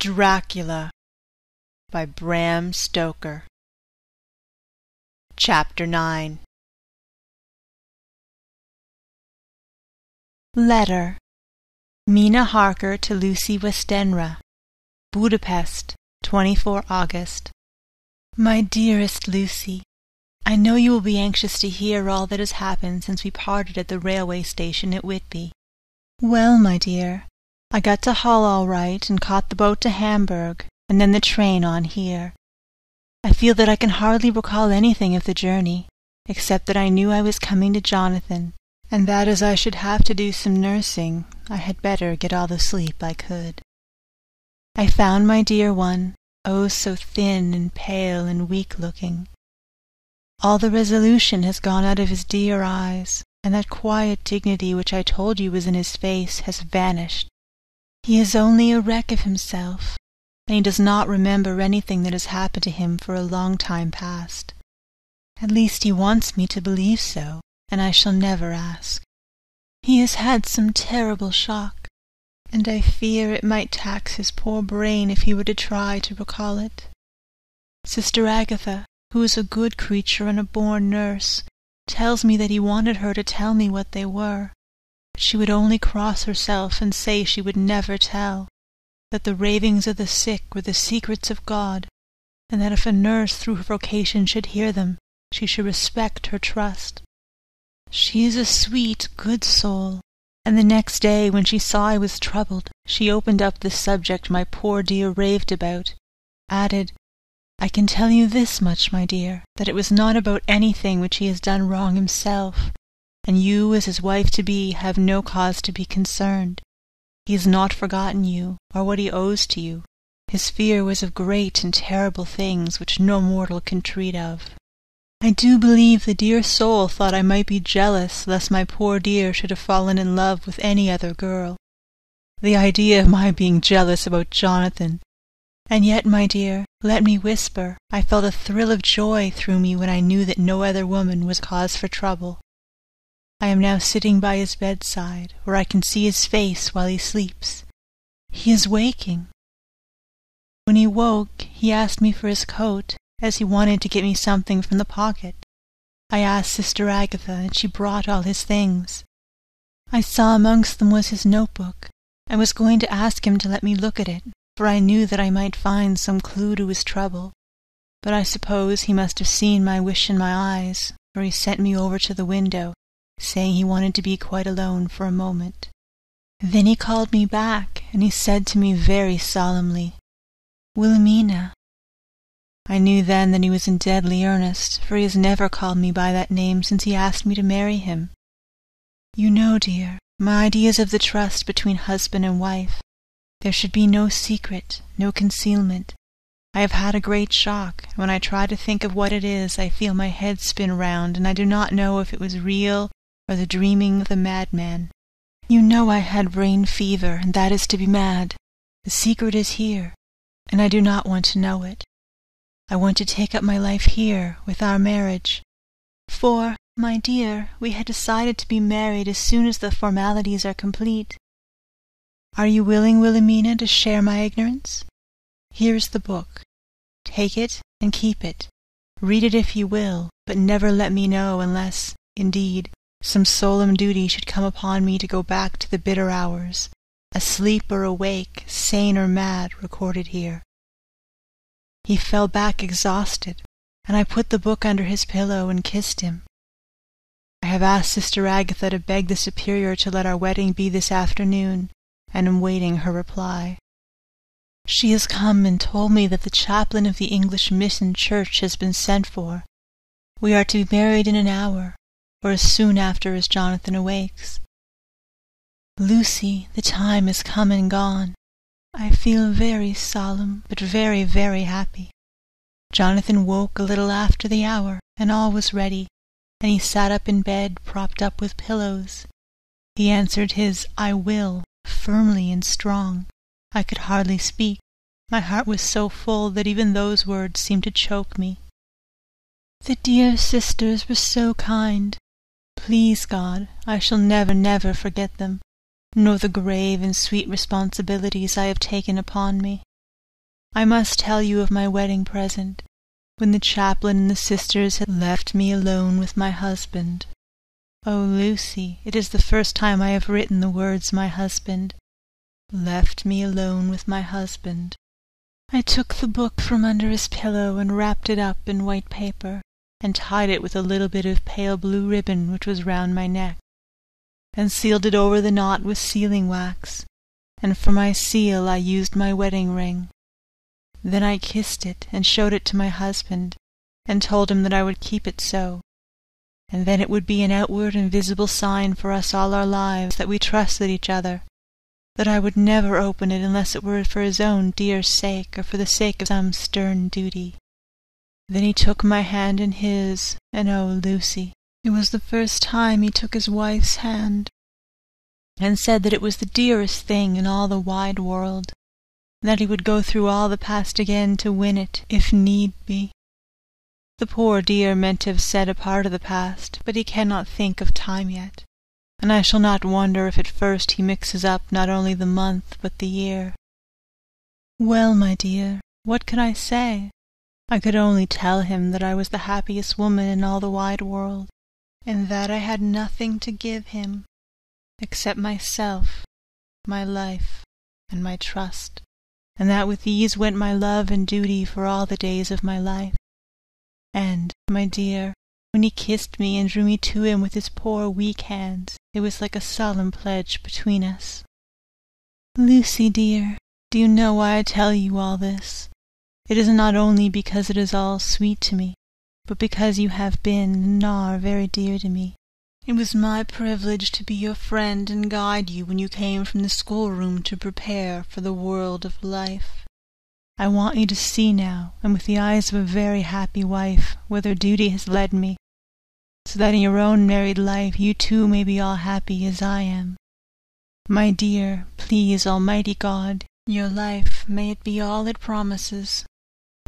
Dracula by Bram Stoker. Chapter 9. Letter. Mina Harker to Lucy Westenra. Budapest, 24 August. My dearest Lucy, I know you will be anxious to hear all that has happened since we parted at the railway station at Whitby. Well, my dear, I got to Hull all right and caught the boat to Hamburg, and then the train on here. I feel that I can hardly recall anything of the journey, except that I knew I was coming to Jonathan, and that as I should have to do some nursing, I had better get all the sleep I could. I found my dear one, oh so thin and pale and weak-looking. All the resolution has gone out of his dear eyes, and that quiet dignity which I told you was in his face has vanished. He is only a wreck of himself, and he does not remember anything that has happened to him for a long time past. At least he wants me to believe so, and I shall never ask. He has had some terrible shock, and I fear it might tax his poor brain if he were to try to recall it. Sister Agatha, who is a good creature and a born nurse, tells me that he wanted her to tell me what they were, but she would only cross herself and say she would never tell, that the ravings of the sick were the secrets of God, and that if a nurse through her vocation should hear them, she should respect her trust. She is a sweet, good soul, and the next day, when she saw I was troubled, she opened up the subject my poor dear raved about, added, I can tell you this much, my dear, that it was not about anything which he has done wrong himself, and you, as his wife-to-be, have no cause to be concerned. He has not forgotten you, or what he owes to you. His fear was of great and terrible things which no mortal can treat of. I do believe the dear soul thought I might be jealous lest my poor dear should have fallen in love with any other girl. The idea of my being jealous about Jonathan! And yet, my dear, let me whisper, I felt a thrill of joy through me when I knew that no other woman was cause for trouble. I am now sitting by his bedside, where I can see his face while he sleeps. He is waking. When he woke, he asked me for his coat, as he wanted to get me something from the pocket. I asked Sister Agatha, and she brought all his things. I saw amongst them was his notebook. I was going to ask him to let me look at it, for I knew that I might find some clue to his trouble. But I suppose he must have seen my wish in my eyes, for he sent me over to the window, saying he wanted to be quite alone for a moment. Then he called me back, and he said to me very solemnly, Wilhelmina. I knew then that he was in deadly earnest, for he has never called me by that name since he asked me to marry him. You know, dear, my ideas of the trust between husband and wife. There should be no secret, no concealment. I have had a great shock, and when I try to think of what it is, I feel my head spin round, and I do not know if it was real or the dreaming of the madman. You know I had brain fever, and that is to be mad. The secret is here, and I do not want to know it. I want to take up my life here, with our marriage. For, my dear, we had decided to be married as soon as the formalities are complete. Are you willing, Wilhelmina, to share my ignorance? Here is the book. Take it and keep it. Read it if you will, but never let me know unless, indeed, some solemn duty should come upon me to go back to the bitter hours, asleep or awake, sane or mad, recorded here. He fell back exhausted, and I put the book under his pillow and kissed him. I have asked Sister Agatha to beg the Superior to let our wedding be this afternoon, and am waiting her reply. She has come and told me that the chaplain of the English Mission Church has been sent for. We are to be married in an hour, or as soon after as Jonathan awakes. Lucy, the time is come and gone. I feel very solemn, but very, very happy. Jonathan woke a little after the hour, and all was ready, and he sat up in bed, propped up with pillows. He answered his I will, firmly and strong. I could hardly speak. My heart was so full that even those words seemed to choke me. The dear sisters were so kind. Please God, I shall never, never forget them, nor the grave and sweet responsibilities I have taken upon me. I must tell you of my wedding present, when the chaplain and the sisters had left me alone with my husband. Oh, Lucy, it is the first time I have written the words my husband. Left me alone with my husband. I took the book from under his pillow and wrapped it up in white paper, and tied it with a little bit of pale blue ribbon which was round my neck, and sealed it over the knot with sealing wax, and for my seal I used my wedding ring. Then I kissed it and showed it to my husband, and told him that I would keep it so, and then it would be an outward and visible sign for us all our lives that we trusted each other, that I would never open it unless it were for his own dear sake or for the sake of some stern duty. Then he took my hand in his, and oh, Lucy, it was the first time he took his wife's hand, and said that it was the dearest thing in all the wide world, and that he would go through all the past again to win it, if need be. The poor dear meant to have said a part of the past, but he cannot think of time yet, and I shall not wonder if at first he mixes up not only the month but the year. Well, my dear, what could I say? I could only tell him that I was the happiest woman in all the wide world, and that I had nothing to give him except myself, my life, and my trust, and that with these went my love and duty for all the days of my life. And, my dear, when he kissed me and drew me to him with his poor weak hands, it was like a solemn pledge between us. Lucy, dear, do you know why I tell you all this? It is not only because it is all sweet to me, but because you have been and are very dear to me. It was my privilege to be your friend and guide you when you came from the schoolroom to prepare for the world of life. I want you to see now, and with the eyes of a very happy wife, whither duty has led me, so that in your own married life you too may be all happy as I am. My dear, please Almighty God, your life may it be all it promises,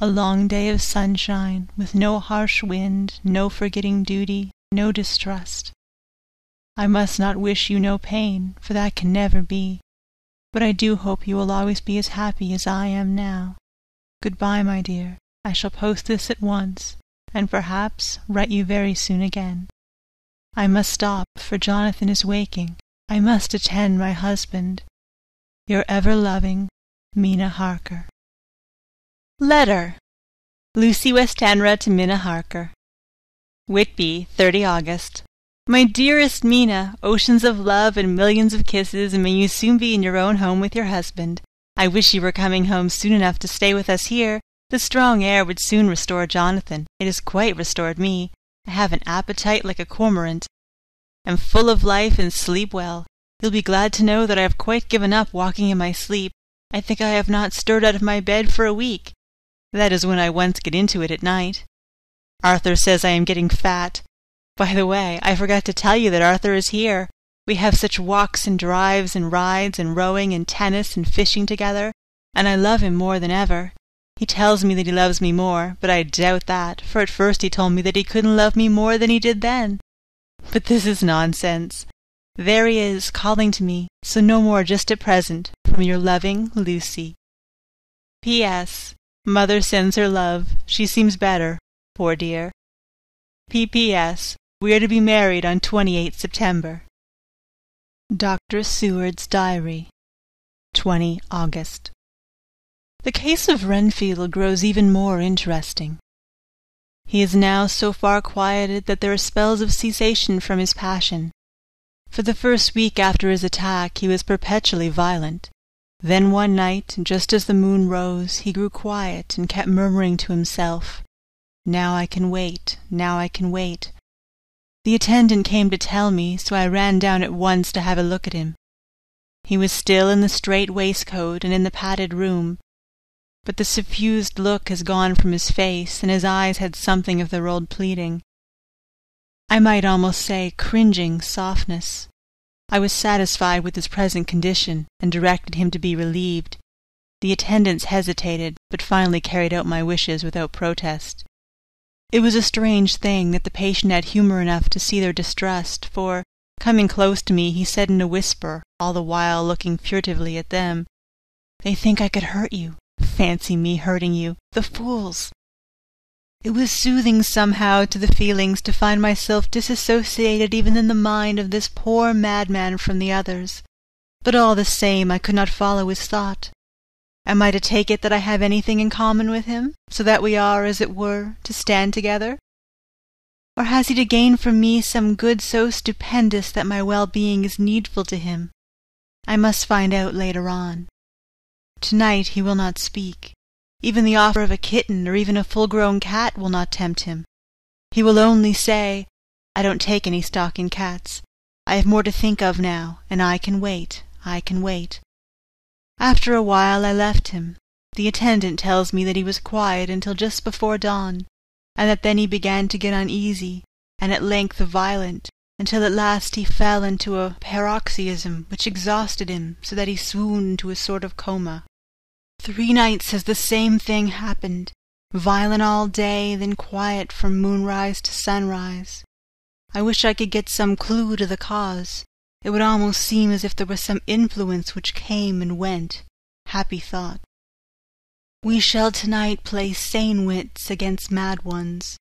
a long day of sunshine, with no harsh wind, no forgetting duty, no distrust. I must not wish you no pain, for that can never be, but I do hope you will always be as happy as I am now. Goodbye, my dear. I shall post this at once, and perhaps write you very soon again. I must stop, for Jonathan is waking. I must attend my husband. Your ever-loving Mina Harker. Letter. Lucy Westenra to Mina Harker. Whitby, 30 August. My dearest Mina, oceans of love and millions of kisses, and may you soon be in your own home with your husband. I wish you were coming home soon enough to stay with us here. The strong air would soon restore Jonathan. It has quite restored me. I have an appetite like a cormorant. Am full of life and sleep well. You'll be glad to know that I have quite given up walking in my sleep. I think I have not stirred out of my bed for a week. That is when I once get into it at night. Arthur says I am getting fat. By the way, I forgot to tell you that Arthur is here. We have such walks and drives and rides and rowing and tennis and fishing together, and I love him more than ever. He tells me that he loves me more, but I doubt that, for at first he told me that he couldn't love me more than he did then. But this is nonsense. There he is, calling to me, so no more just at present, from your loving Lucy. P.S. Mother sends her love. She seems better, poor dear. P.P.S. We are to be married on 28 September. Dr. Seward's Diary, 20 August. The case of Renfield grows even more interesting. He is now so far quieted that there are spells of cessation from his passion. For the first week after his attack he was perpetually violent. Then one night, just as the moon rose, he grew quiet and kept murmuring to himself, "Now I can wait, now I can wait." The attendant came to tell me, so I ran down at once to have a look at him. He was still in the strait waistcoat and in the padded room, but the suffused look has gone from his face, and his eyes had something of their old pleading. I might almost say cringing softness. I was satisfied with his present condition, and directed him to be relieved. The attendants hesitated, but finally carried out my wishes without protest. It was a strange thing that the patient had humour enough to see their distrust, for, coming close to me, he said in a whisper, all the while looking furtively at them, "They think I could hurt you. Fancy me hurting you, the fools! It was soothing somehow to the feelings to find myself disassociated even in the mind of this poor madman from the others, but all the same I could not follow his thought. Am I to take it that I have anything in common with him, so that we are, as it were, to stand together? Or has he to gain from me some good so stupendous that my well-being is needful to him? I must find out later on. Tonight he will not speak. Even the offer of a kitten or even a full-grown cat will not tempt him. He will only say, "I don't take any stock in cats. I have more to think of now, and I can wait, I can wait." After a while I left him. The attendant tells me that he was quiet until just before dawn, and that then he began to get uneasy, and at length violent, until at last he fell into a paroxysm which exhausted him so that he swooned into a sort of coma. 3 nights has the same thing happened, violent all day, then quiet from moonrise to sunrise. I wish I could get some clue to the cause. It would almost seem as if there was some influence which came and went. Happy thought. We shall tonight play sane wits against mad ones.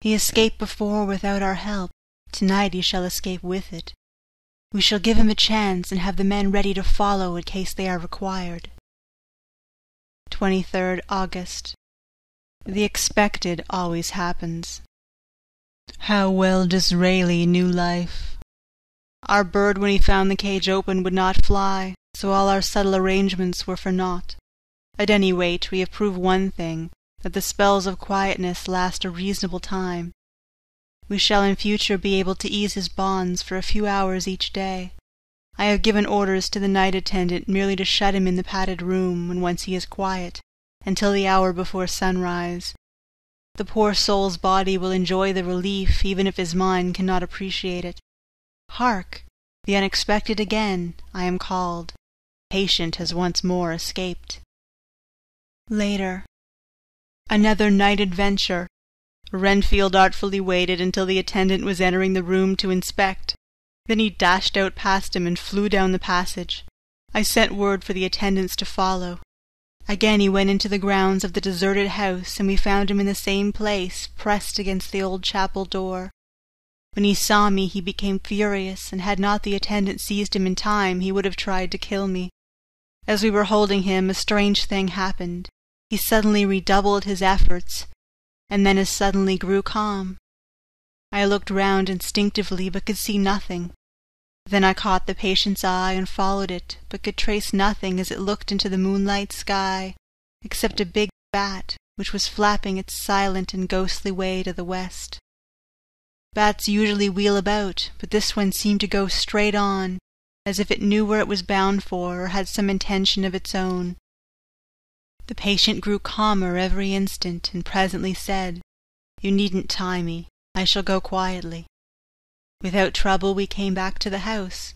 He escaped before without our help. Tonight he shall escape with it. We shall give him a chance and have the men ready to follow in case they are required. 23rd August. The expected always happens. How well Disraeli knew life! Our bird, when he found the cage open, would not fly, so all our subtle arrangements were for naught. At any rate, we have proved one thing, that the spells of quietness last a reasonable time. We shall in future be able to ease his bonds for a few hours each day. I have given orders to the night attendant merely to shut him in the padded room when once he is quiet, until the hour before sunrise. The poor soul's body will enjoy the relief even if his mind cannot appreciate it. Hark! The unexpected again, I am called. Patient has once more escaped. Later. Another night adventure. Renfield artfully waited until the attendant was entering the room to inspect. Then he dashed out past him and flew down the passage. I sent word for the attendants to follow. Again he went into the grounds of the deserted house, and we found him in the same place, pressed against the old chapel door. When he saw me he became furious, and had not the attendant seized him in time he would have tried to kill me. As we were holding him, a strange thing happened. He suddenly redoubled his efforts, and then as suddenly grew calm. I looked round instinctively, but could see nothing. Then I caught the patient's eye and followed it, but could trace nothing as it looked into the moonlight sky, except a big bat, which was flapping its silent and ghostly way to the west. Bats usually wheel about, but this one seemed to go straight on, as if it knew where it was bound for, or had some intention of its own. The patient grew calmer every instant, and presently said, "You needn't tie me. I shall go quietly." Without trouble we came back to the house.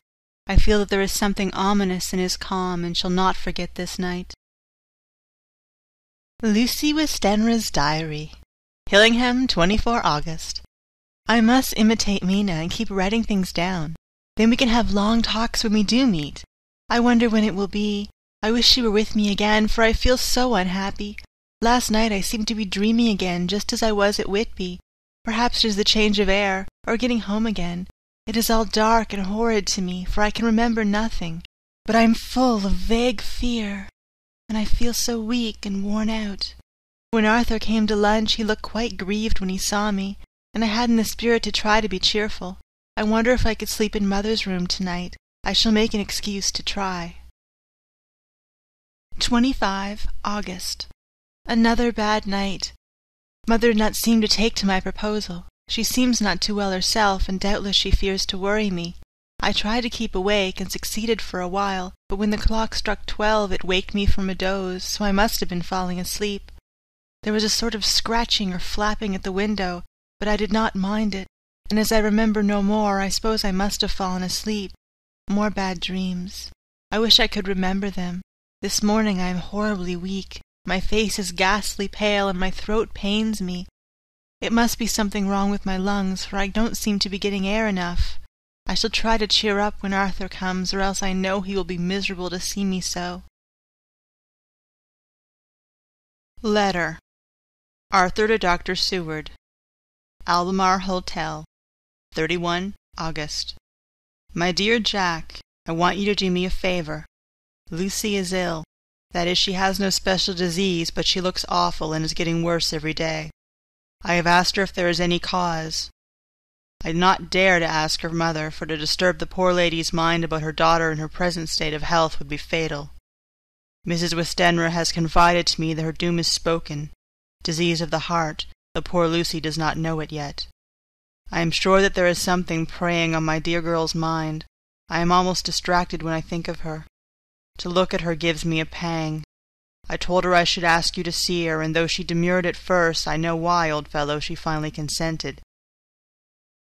I feel that there is something ominous in his calm, and shall not forget this night. Lucy Westenra's Diary. Hillingham, 24 August. I must imitate Mina and keep writing things down. Then we can have long talks when we do meet. I wonder when it will be. I wish she were with me again, for I feel so unhappy. Last night I seemed to be dreaming again, just as I was at Whitby. Perhaps it is the change of air, or getting home again. It is all dark and horrid to me, for I can remember nothing. But I am full of vague fear, and I feel so weak and worn out. When Arthur came to lunch, he looked quite grieved when he saw me, and I hadn't the spirit to try to be cheerful. I wonder if I could sleep in Mother's room tonight. I shall make an excuse to try. 25 August. Another bad night. Mother did not seem to take to my proposal. She seems not too well herself, and doubtless she fears to worry me. I tried to keep awake, and succeeded for a while, but when the clock struck 12 it waked me from a doze, so I must have been falling asleep. There was a sort of scratching or flapping at the window, but I did not mind it, and as I remember no more, I suppose I must have fallen asleep. More bad dreams. I wish I could remember them. This morning I am horribly weak. My face is ghastly pale, and my throat pains me. It must be something wrong with my lungs, for I don't seem to be getting air enough. I shall try to cheer up when Arthur comes, or else I know he will be miserable to see me so. Letter. Arthur to Dr. Seward. Albemarle Hotel, 31 August. My dear Jack, I want you to do me a favor. Lucy is ill. That is, she has no special disease, but she looks awful and is getting worse every day. I have asked her if there is any cause. I did not dare to ask her mother, for to disturb the poor lady's mind about her daughter in her present state of health would be fatal. Mrs. Westenra has confided to me that her doom is spoken. Disease of the heart, though poor Lucy does not know it yet. I am sure that there is something preying on my dear girl's mind. I am almost distracted when I think of her. To look at her gives me a pang. I told her I should ask you to see her, and though she demurred at first, I know why, old fellow, she finally consented.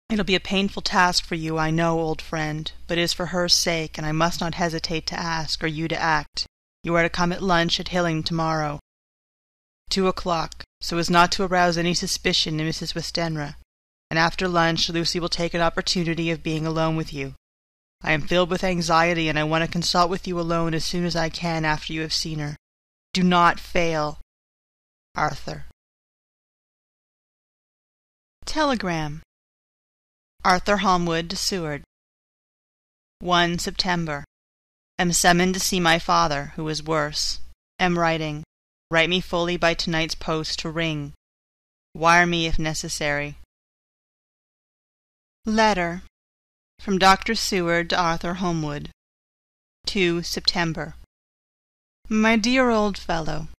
It'll be a painful task for you, I know, old friend, but it is for her sake, and I must not hesitate to ask, or you to act. You are to come at lunch at Helsing tomorrow. 2 o'clock, so as not to arouse any suspicion in Mrs. Westenra, and after lunch Lucy will take an opportunity of being alone with you. I am filled with anxiety, and I want to consult with you alone as soon as I can after you have seen her. Do not fail. Arthur. Telegram. Arthur Holmwood to Seward. 1 September. Am summoned to see my father, who is worse. Am writing. Write me fully by tonight's post to ring. Wire me if necessary. Letter. From Dr. Seward to Arthur Holmwood. 2 September. My dear old fellow,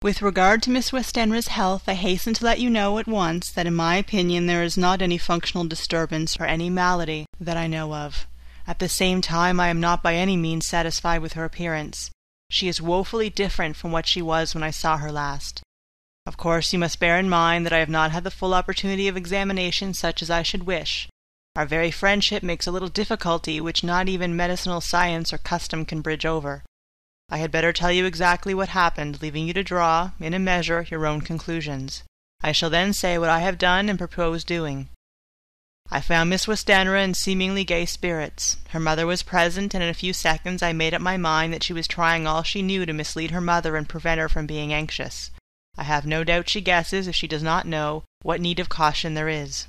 with regard to Miss Westenra's health, I hasten to let you know at once that in my opinion there is not any functional disturbance or any malady that I know of. At the same time, I am not by any means satisfied with her appearance. She is woefully different from what she was when I saw her last. Of course, you must bear in mind that I have not had the full opportunity of examination such as I should wish. Our very friendship makes a little difficulty which not even medicinal science or custom can bridge over. I had better tell you exactly what happened, leaving you to draw, in a measure, your own conclusions. I shall then say what I have done and propose doing. I found Miss Westenra in seemingly gay spirits. Her mother was present, and in a few seconds I made up my mind that she was trying all she knew to mislead her mother and prevent her from being anxious. I have no doubt she guesses, if she does not know, what need of caution there is.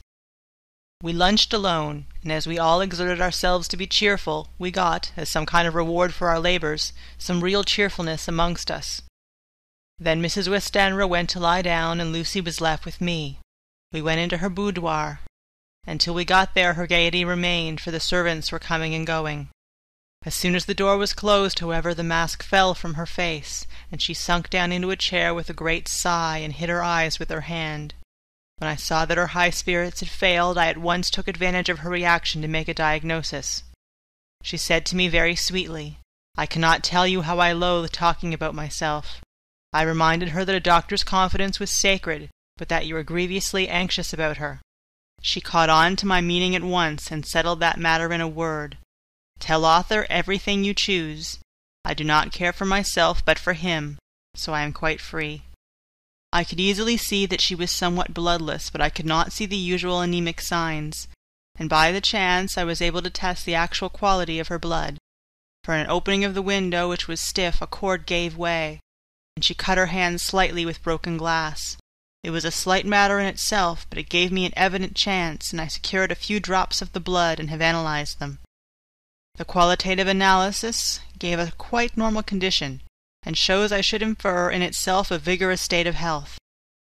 We lunched alone, and as we all exerted ourselves to be cheerful, we got, as some kind of reward for our labours, some real cheerfulness amongst us. Then Mrs. Westenra went to lie down, and Lucy was left with me. We went into her boudoir. Until we got there her gaiety remained, for the servants were coming and going. As soon as the door was closed, however, the mask fell from her face, and she sunk down into a chair with a great sigh, and hid her eyes with her hand. When I saw that her high spirits had failed, I at once took advantage of her reaction to make a diagnosis. She said to me very sweetly, "I cannot tell you how I loathe talking about myself." I reminded her that a doctor's confidence was sacred, but that you were grievously anxious about her. She caught on to my meaning at once, and settled that matter in a word. "Tell Arthur everything you choose. I do not care for myself, but for him, so I am quite free." I could easily see that she was somewhat bloodless, but I could not see the usual anemic signs, and by the chance I was able to test the actual quality of her blood. For in an opening of the window, which was stiff, a cord gave way, and she cut her hand slightly with broken glass. It was a slight matter in itself, but it gave me an evident chance, and I secured a few drops of the blood and have analyzed them. The qualitative analysis gave a quite normal condition, and shows I should infer in itself a vigorous state of health.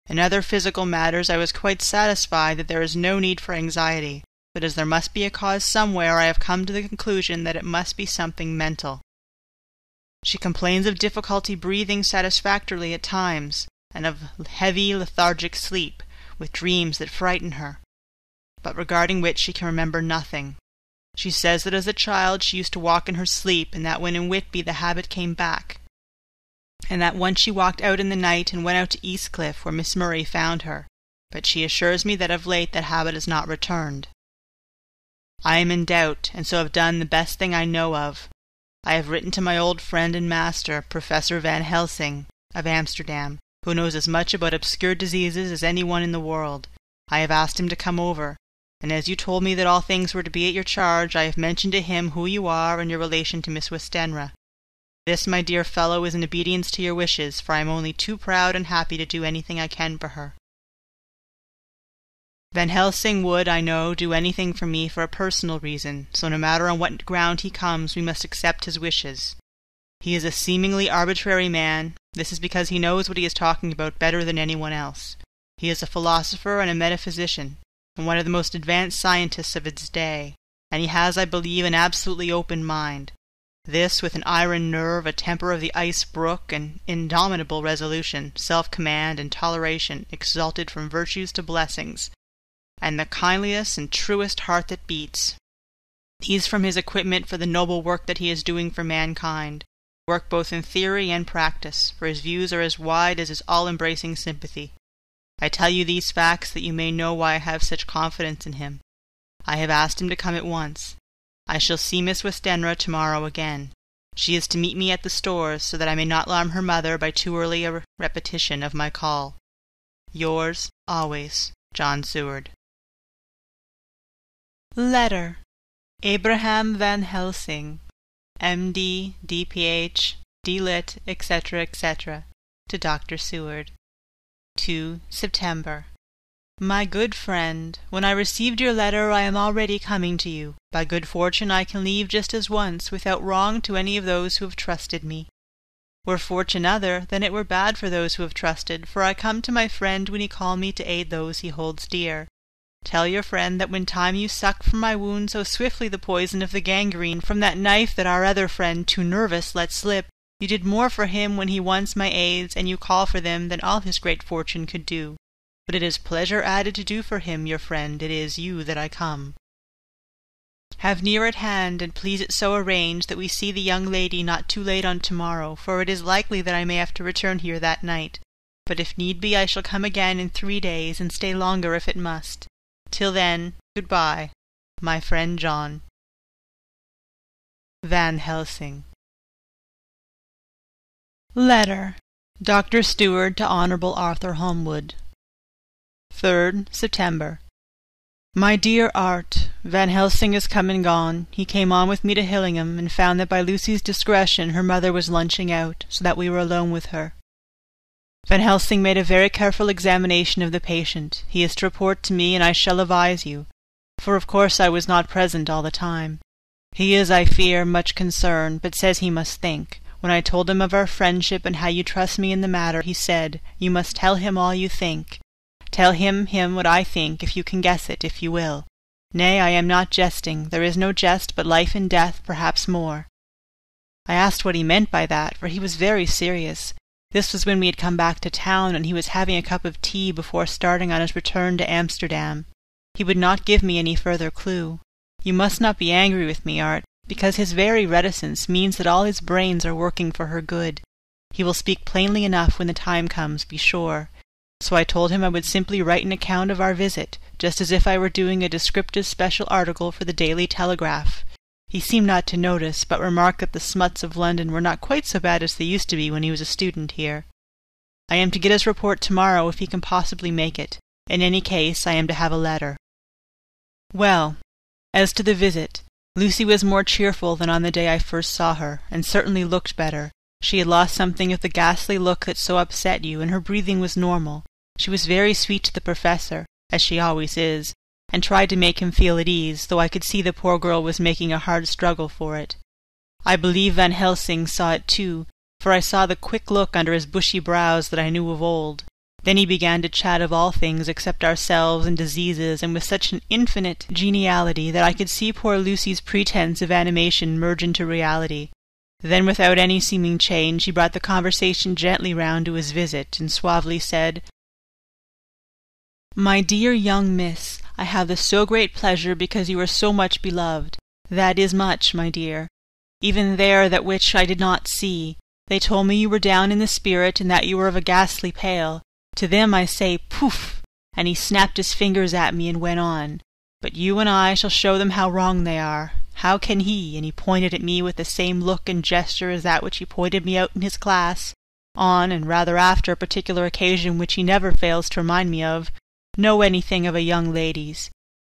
In other physical matters I was quite satisfied that there is no need for anxiety, but as there must be a cause somewhere, I have come to the conclusion that it must be something mental. She complains of difficulty breathing satisfactorily at times, and of heavy lethargic sleep, with dreams that frighten her, but regarding which she can remember nothing. She says that as a child she used to walk in her sleep, and that when in Whitby the habit came back, and that once she walked out in the night and went out to Eastcliff, where Miss Murray found her, but she assures me that of late that habit has not returned. I am in doubt, and so have done the best thing I know of. I have written to my old friend and master, Professor Van Helsing, of Amsterdam, who knows as much about obscure diseases as any one in the world. I have asked him to come over, and as you told me that all things were to be at your charge, I have mentioned to him who you are and your relation to Miss Westenra. This, my dear fellow, is in obedience to your wishes, for I am only too proud and happy to do anything I can for her. Van Helsing would, I know, do anything for me for a personal reason, so no matter on what ground he comes, we must accept his wishes. He is a seemingly arbitrary man. This is because he knows what he is talking about better than anyone else. He is a philosopher and a metaphysician, and one of the most advanced scientists of his day, and he has, I believe, an absolutely open mind. This, with an iron nerve, a temper of the ice brook, an indomitable resolution, self-command, and toleration, exalted from virtues to blessings, and the kindliest and truest heart that beats. These from his equipment for the noble work that he is doing for mankind, work both in theory and practice, for his views are as wide as his all-embracing sympathy. I tell you these facts that you may know why I have such confidence in him. I have asked him to come at once. I shall see Miss Westenra tomorrow again. She is to meet me at the stores, so that I may not alarm her mother by too early a repetition of my call. Yours, always, John Seward. Letter. Abraham Van Helsing, M.D., D.Ph., D.Lit., etc., etc., to Dr. Seward. 2 September. My good friend, when I received your letter I am already coming to you. By good fortune I can leave just as once, without wrong to any of those who have trusted me. Were fortune other, then it were bad for those who have trusted, for I come to my friend when he call me to aid those he holds dear. Tell your friend that when time you sucked from my wound so swiftly the poison of the gangrene from that knife that our other friend, too nervous, let slip, you did more for him when he wants my aids, and you call for them, than all his great fortune could do. But it is pleasure added to do for him, your friend, it is you that I come. Have near at hand, and please it so arrange that we see the young lady not too late on tomorrow, for it is likely that I may have to return here that night. But if need be I shall come again in 3 days, and stay longer if it must. Till then, good-bye, my friend John. Van Helsing. Letter. Dr. Stewart to Honourable Arthur Holmwood. 3rd September. My dear Art, Van Helsing is come and gone. He came on with me to Hillingham, and found that by Lucy's discretion her mother was lunching out, so that we were alone with her. Van Helsing made a very careful examination of the patient. He is to report to me, and I shall advise you, for of course I was not present all the time. He is, I fear, much concerned, but says he must think. When I told him of our friendship and how you trust me in the matter, he said, "You must tell him all you think. Tell him what I think, if you can guess it, if you will. Nay, I am not jesting. There is no jest but life and death, perhaps more." I asked what he meant by that, for he was very serious. This was when we had come back to town, and he was having a cup of tea before starting on his return to Amsterdam. He would not give me any further clue. You must not be angry with me, Art, because his very reticence means that all his brains are working for her good. He will speak plainly enough when the time comes, be sure. So I told him I would simply write an account of our visit, just as if I were doing a descriptive special article for the Daily Telegraph. He seemed not to notice, but remarked that the smuts of London were not quite so bad as they used to be when he was a student here. I am to get his report tomorrow if he can possibly make it. In any case, I am to have a letter. Well, as to the visit, Lucy was more cheerful than on the day I first saw her, and certainly looked better. She had lost something of the ghastly look that so upset you, and her breathing was normal. She was very sweet to the professor, as she always is, and tried to make him feel at ease, though I could see the poor girl was making a hard struggle for it. I believe Van Helsing saw it too, for I saw the quick look under his bushy brows that I knew of old. Then he began to chat of all things except ourselves and diseases, and with such an infinite geniality that I could see poor Lucy's pretence of animation merge into reality. Then, without any seeming change, he brought the conversation gently round to his visit, and suavely said, "My dear young miss, I have the so great pleasure because you are so much beloved. That is much, my dear. Even there that which I did not see. They told me you were down in the spirit, and that you were of a ghastly pale. To them I say, poof!" And he snapped his fingers at me and went on. "But you and I shall show them how wrong they are. How can he," and he pointed at me with the same look and gesture as that which he pointed me out in his class, on and rather after a particular occasion which he never fails to remind me of, know anything of a young lady's.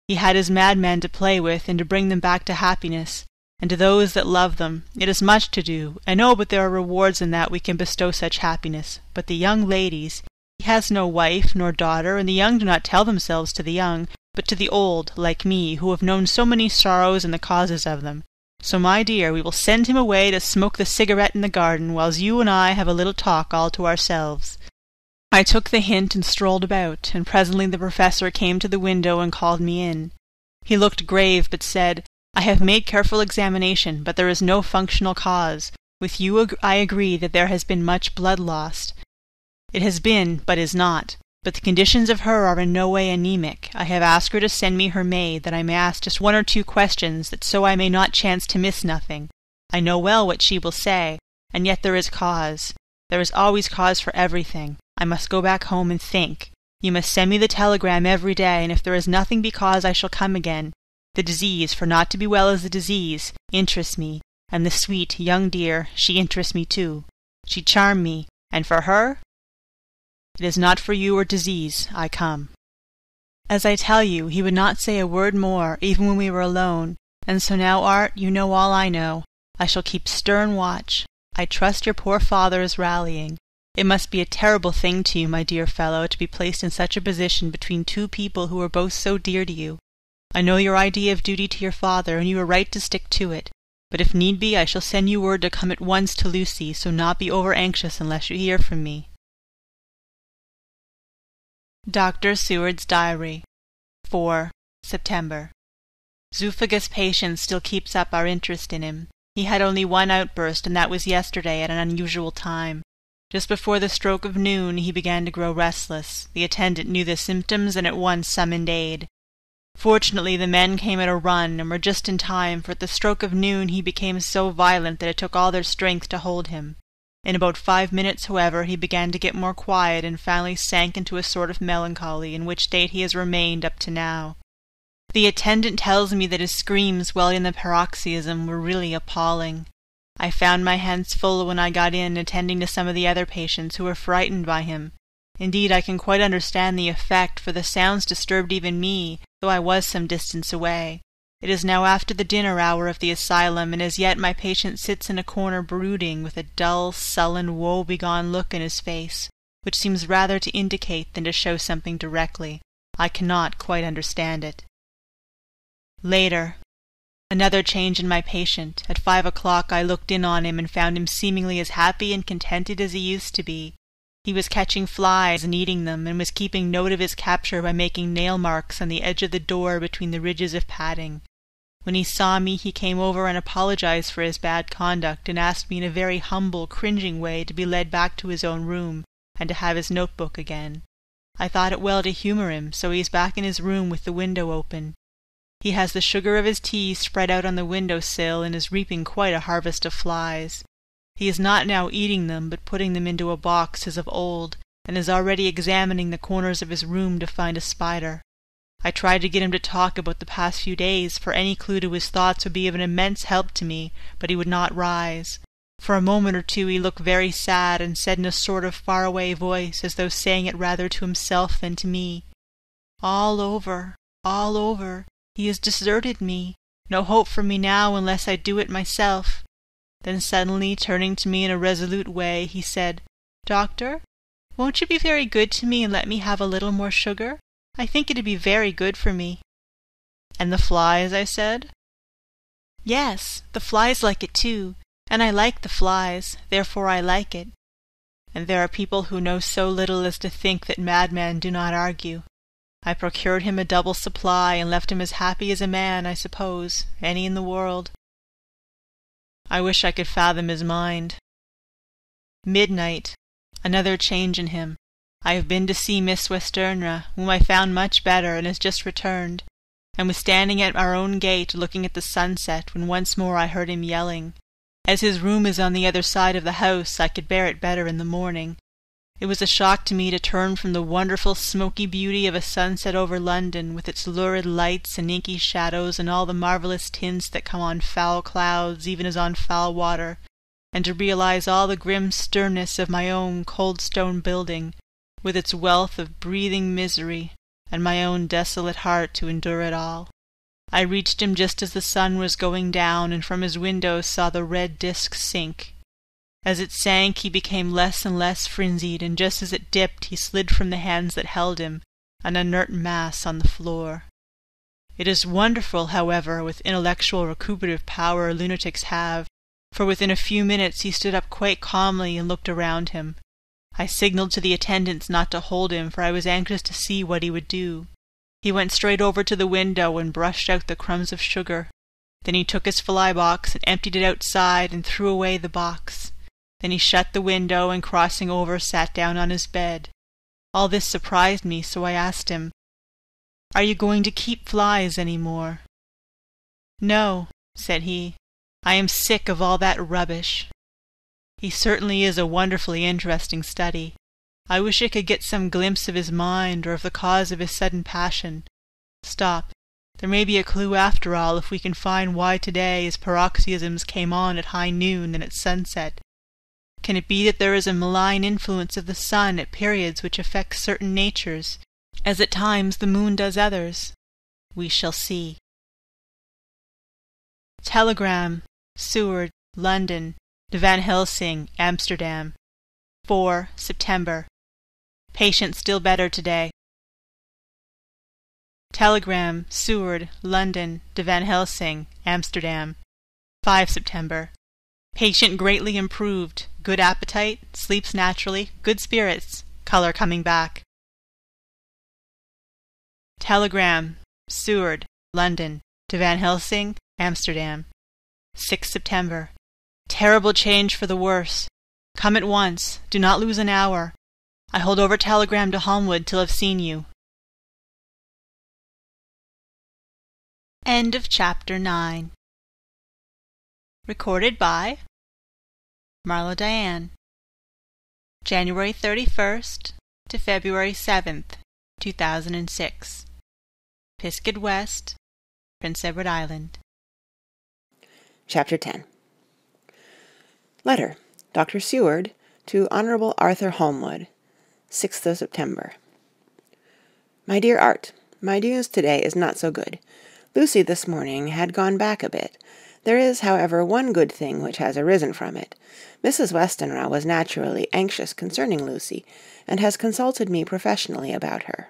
He had his madmen to play with and to bring them back to happiness, and to those that love them. It is much to do, I know, but there are rewards in that we can bestow such happiness. But the young ladies, he has no wife nor daughter, and the young do not tell themselves to the young, but to the old, like me, who have known so many sorrows and the causes of them. So, my dear, we will send him away to smoke the cigarette in the garden, whiles you and I have a little talk all to ourselves." I took the hint and strolled about, and presently the professor came to the window and called me in. He looked grave, but said, "I have made careful examination, but there is no functional cause. With you I agree that there has been much blood lost. It has been, but is not. But the conditions of her are in no way anemic. I have asked her to send me her maid, that I may ask just 1 or 2 questions, that so I may not chance to miss nothing. I know well what she will say, and yet there is cause. There is always cause for everything. I must go back home and think. You must send me the telegram every day, and if there is nothing because I shall come again. The disease, for not to be well is the disease, interests me, and the sweet, young dear, she interests me too. She charmed me, and for her? It is not for you or disease I come." As I tell you, he would not say a word more, even when we were alone, and so now, Art, you know all I know. I shall keep stern watch. I trust your poor father is rallying. It must be a terrible thing to you, my dear fellow, to be placed in such a position between 2 people who are both so dear to you. I know your idea of duty to your father, and you are right to stick to it. But if need be, I shall send you word to come at once to Lucy, so not be over-anxious unless you hear from me. Dr. Seward's Diary, 4 September. Zoophagus' patience still keeps up our interest in him. He had only 1 outburst, and that was yesterday at an unusual time. Just before the stroke of noon he began to grow restless. The attendant knew the symptoms and at once summoned aid. Fortunately the men came at a run, and were just in time, for at the stroke of noon he became so violent that it took all their strength to hold him. In about 5 minutes, however, he began to get more quiet, and finally sank into a sort of melancholy, in which state he has remained up to now. The attendant tells me that his screams while in the paroxysm were really appalling. I found my hands full when I got in, attending to some of the other patients who were frightened by him. Indeed, I can quite understand the effect, for the sounds disturbed even me, though I was some distance away. It is now after the dinner hour of the asylum, and as yet my patient sits in a corner brooding, with a dull, sullen, woe-begone look in his face, which seems rather to indicate than to show something directly. I cannot quite understand it. Later. Another change in my patient. At 5 o'clock I looked in on him and found him seemingly as happy and contented as he used to be. He was catching flies and eating them, and was keeping note of his capture by making nail marks on the edge of the door between the ridges of padding. When he saw me he came over and apologized for his bad conduct, and asked me in a very humble, cringing way to be led back to his own room, and to have his notebook again. I thought it well to humour him, so he is back in his room with the window open. He has the sugar of his tea spread out on the window-sill, and is reaping quite a harvest of flies. He is not now eating them, but putting them into a box as of old, and is already examining the corners of his room to find a spider. I tried to get him to talk about the past few days, for any clue to his thoughts would be of an immense help to me, but he would not rise. For a moment or two he looked very sad, and said in a sort of far-away voice, as though saying it rather to himself than to me, "All over, all over. He has deserted me. No hope for me now unless I do it myself." Then suddenly, turning to me in a resolute way, he said, "Doctor, won't you be very good to me and let me have a little more sugar? I think it'd be very good for me." "And the flies?" I said. "Yes, the flies like it too, and I like the flies, therefore I like it." And there are people who know so little as to think that madmen do not argue. I procured him a double supply, and left him as happy as a man, I suppose, any in the world. I wish I could fathom his mind. Midnight. Another change in him. I have been to see Miss Westenra, whom I found much better, and has just returned, and was standing at our own gate looking at the sunset, when once more I heard him yelling. As his room is on the other side of the house, I could bear it better in the morning. It was a shock to me to turn from the wonderful smoky beauty of a sunset over London, with its lurid lights and inky shadows and all the marvellous tints that come on foul clouds even as on foul water, and to realize all the grim sternness of my own cold stone building, with its wealth of breathing misery, and my own desolate heart to endure it all. I reached him just as the sun was going down, and from his window saw the red disk sink. As it sank, he became less and less frenzied, and just as it dipped, he slid from the hands that held him, an inert mass on the floor. It is wonderful, however, with intellectual recuperative power lunatics have, for within a few minutes he stood up quite calmly and looked around him. I signalled to the attendants not to hold him, for I was anxious to see what he would do. He went straight over to the window and brushed out the crumbs of sugar. Then he took his fly-box and emptied it outside and threw away the box. Then he shut the window and, crossing over, sat down on his bed. All this surprised me, so I asked him, "Are you going to keep flies any more?" "No," said he. "I am sick of all that rubbish." He certainly is a wonderfully interesting study. I wish I could get some glimpse of his mind, or of the cause of his sudden passion. Stop. There may be a clue after all, if we can find why today his paroxysms came on at high noon and at sunset. Can it be that there is a malign influence of the sun at periods which affects certain natures, as at times the moon does others? We shall see. Telegram, Seward, London, to Van Helsing, Amsterdam. 4 September. Patient still better today. Telegram, Seward, London, to Van Helsing, Amsterdam. 5 September. Patient greatly improved. Good appetite, sleeps naturally, good spirits, colour coming back. Telegram, Seward, London, to Van Helsing, Amsterdam. 6 September. Terrible change for the worse. Come at once. Do not lose an hour. I hold over telegram to Holmwood till I've seen you. End of Chapter 9. Recorded by Marla Diane. January 31st to February 7th, 2006. Pisgah West, Prince Edward Island. Chapter 10. Letter, Dr. Seward, to Honourable Arthur Holmwood, 6th of September. My dear Art, my news today is not so good. Lucy this morning had gone back a bit. There is, however, one good thing which has arisen from it. Mrs. Westenra was naturally anxious concerning Lucy, and has consulted me professionally about her.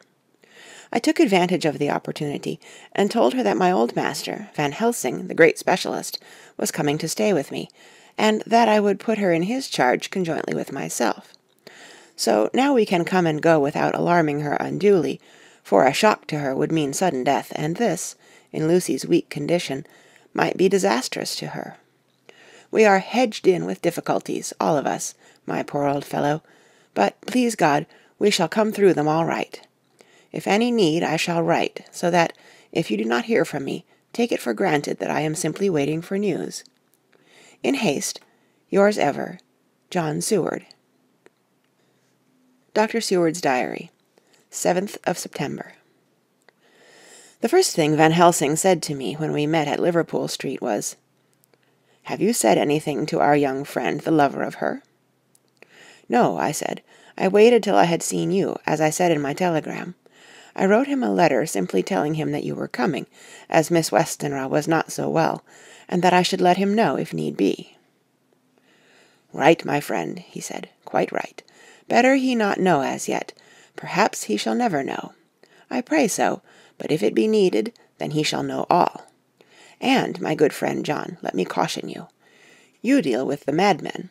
I took advantage of the opportunity, and told her that my old master, Van Helsing, the great specialist, was coming to stay with me, and that I would put her in his charge conjointly with myself. So now we can come and go without alarming her unduly, for a shock to her would mean sudden death, and this, in Lucy's weak condition, might be disastrous to her. We are hedged in with difficulties, all of us, my poor old fellow, but, please God, we shall come through them all right. If any need, I shall write, so that, if you do not hear from me, take it for granted that I am simply waiting for news. In haste, yours ever, John Seward. Dr. Seward's Diary, 7th of September. The first thing Van Helsing said to me when we met at Liverpool Street was, "Have you said anything to our young friend, the lover of her?" "No," I said. "I waited till I had seen you, as I said in my telegram. I wrote him a letter simply telling him that you were coming, as Miss Westenra was not so well, and that I should let him know if need be." "Right, my friend," he said, "quite right. Better he not know as yet. Perhaps he shall never know. I pray so, but if it be needed, then he shall know all. And, my good friend John, let me caution you. You deal with the madmen.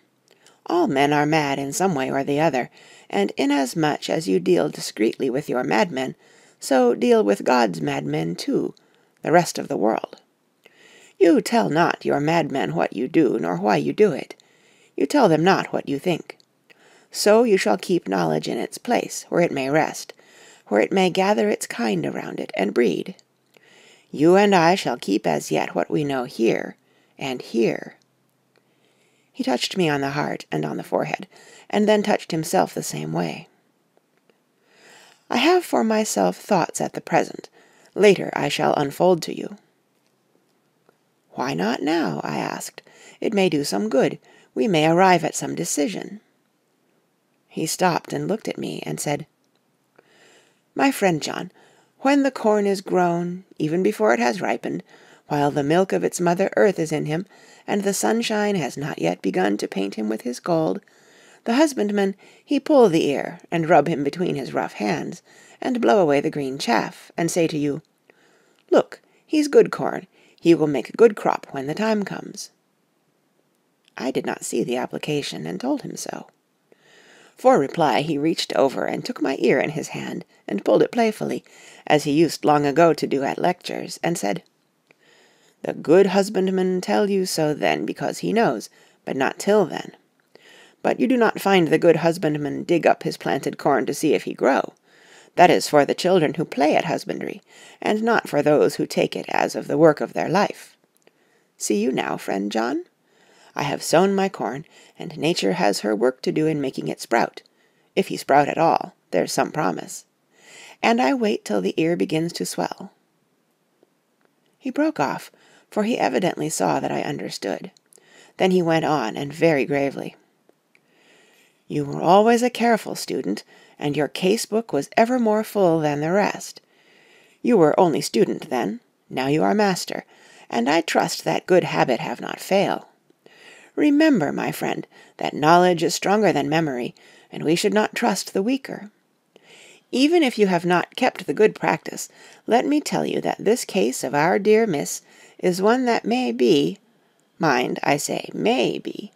All men are mad in some way or the other, and inasmuch as you deal discreetly with your madmen, so deal with God's madmen too, the rest of the world. You tell not your madmen what you do, nor why you do it. You tell them not what you think. So you shall keep knowledge in its place, where it may rest, where it may gather its kind around it, and breed. You and I shall keep as yet what we know here, and here." He touched me on the heart and on the forehead, and then touched himself the same way. "I have for myself thoughts at the present. Later I shall unfold to you." "Why not now?" I asked. "It may do some good. We may arrive at some decision." He stopped and looked at me and said, "My friend John, When the corn is grown, even before it has ripened, while the milk of its mother earth is in him, and the sunshine has not yet begun to paint him with his gold, the husbandman he pull the ear, and rub him between his rough hands, and blow away the green chaff, and say to you, Look, he's good corn, he will make a good crop when the time comes. I did not see the application, and told him so. For reply he reached over and took my ear in his hand, and pulled it playfully, as he used long ago to do at lectures, and said, The good husbandman tell you so then because he knows, but not till then. But you do not find the good husbandman dig up his planted corn to see if he grow. That is for the children who play at husbandry, and not for those who take it as of the work of their life. See you now, friend John? I have sown my corn, and nature has her work to do in making it sprout. If he sprout at all, there's some promise. And I wait till the ear begins to swell. He broke off, for he evidently saw that I understood. Then he went on, and very gravely. You were always a careful student, and your case-book was ever more full than the rest. You were only student then, now you are master, and I trust that good habit have not fail. Remember, my friend, that knowledge is stronger than memory, and we should not trust the weaker. Even if you have not kept the good practice, let me tell you that this case of our dear Miss is one that may be, mind, I say may be,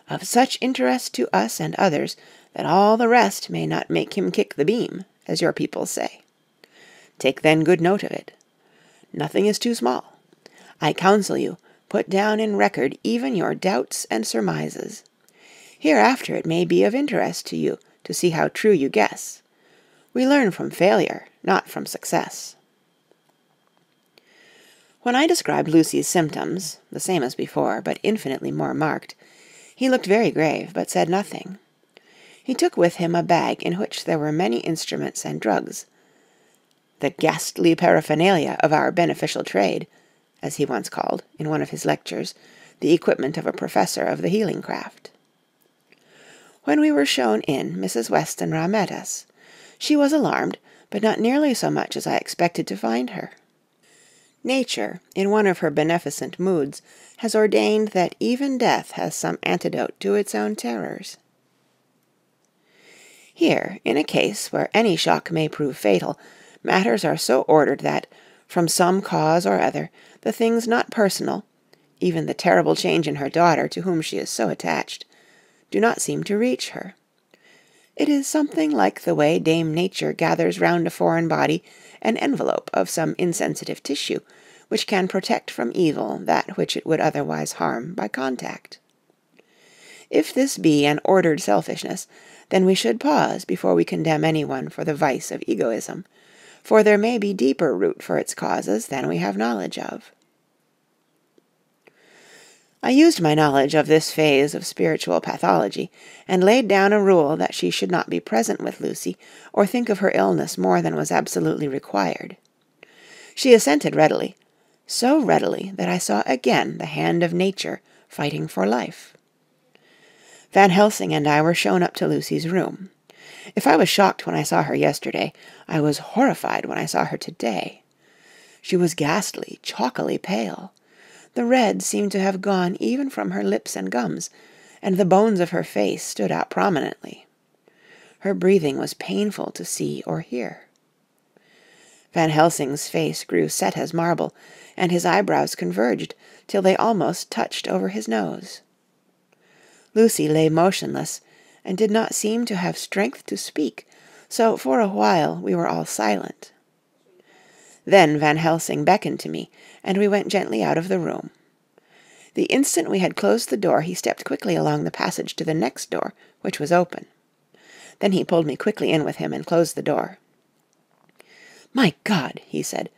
of such interest to us and others that all the rest may not make him kick the beam, as your people say. Take then good note of it. Nothing is too small. I counsel you, put down in record even your doubts and surmises. Hereafter it may be of interest to you to see how true you guess. We learn from failure, not from success. When I described Lucy's symptoms, the same as before, but infinitely more marked, he looked very grave, but said nothing. He took with him a bag in which there were many instruments and drugs. The ghastly paraphernalia of our beneficial trade, as he once called, in one of his lectures, the equipment of a professor of the healing craft. When we were shown in, Mrs. Westenra met us. She was alarmed, but not nearly so much as I expected to find her. Nature, in one of her beneficent moods, has ordained that even death has some antidote to its own terrors. Here, in a case where any shock may prove fatal, matters are so ordered that, from some cause or other, the things not personal, even the terrible change in her daughter to whom she is so attached, do not seem to reach her. It is something like the way Dame Nature gathers round a foreign body an envelope of some insensitive tissue, which can protect from evil that which it would otherwise harm by contact. If this be an ordered selfishness, then we should pause before we condemn anyone for the vice of egoism, for there may be deeper root for its causes than we have knowledge of. I used my knowledge of this phase of spiritual pathology, and laid down a rule that she should not be present with Lucy, or think of her illness more than was absolutely required. She assented readily, so readily that I saw again the hand of nature fighting for life. Van Helsing and I were shown up to Lucy's room. If I was shocked when I saw her yesterday, I was horrified when I saw her today. She was ghastly, chalkily pale. The red seemed to have gone even from her lips and gums, and the bones of her face stood out prominently. Her breathing was painful to see or hear. Van Helsing's face grew set as marble, and his eyebrows converged till they almost touched over his nose. Lucy lay motionless, and did not seem to have strength to speak, so for a while we were all silent. Then Van Helsing beckoned to me, and we went gently out of the room. The instant we had closed the door, he stepped quickly along the passage to the next door, which was open. Then he pulled me quickly in with him and closed the door. "My God," he said,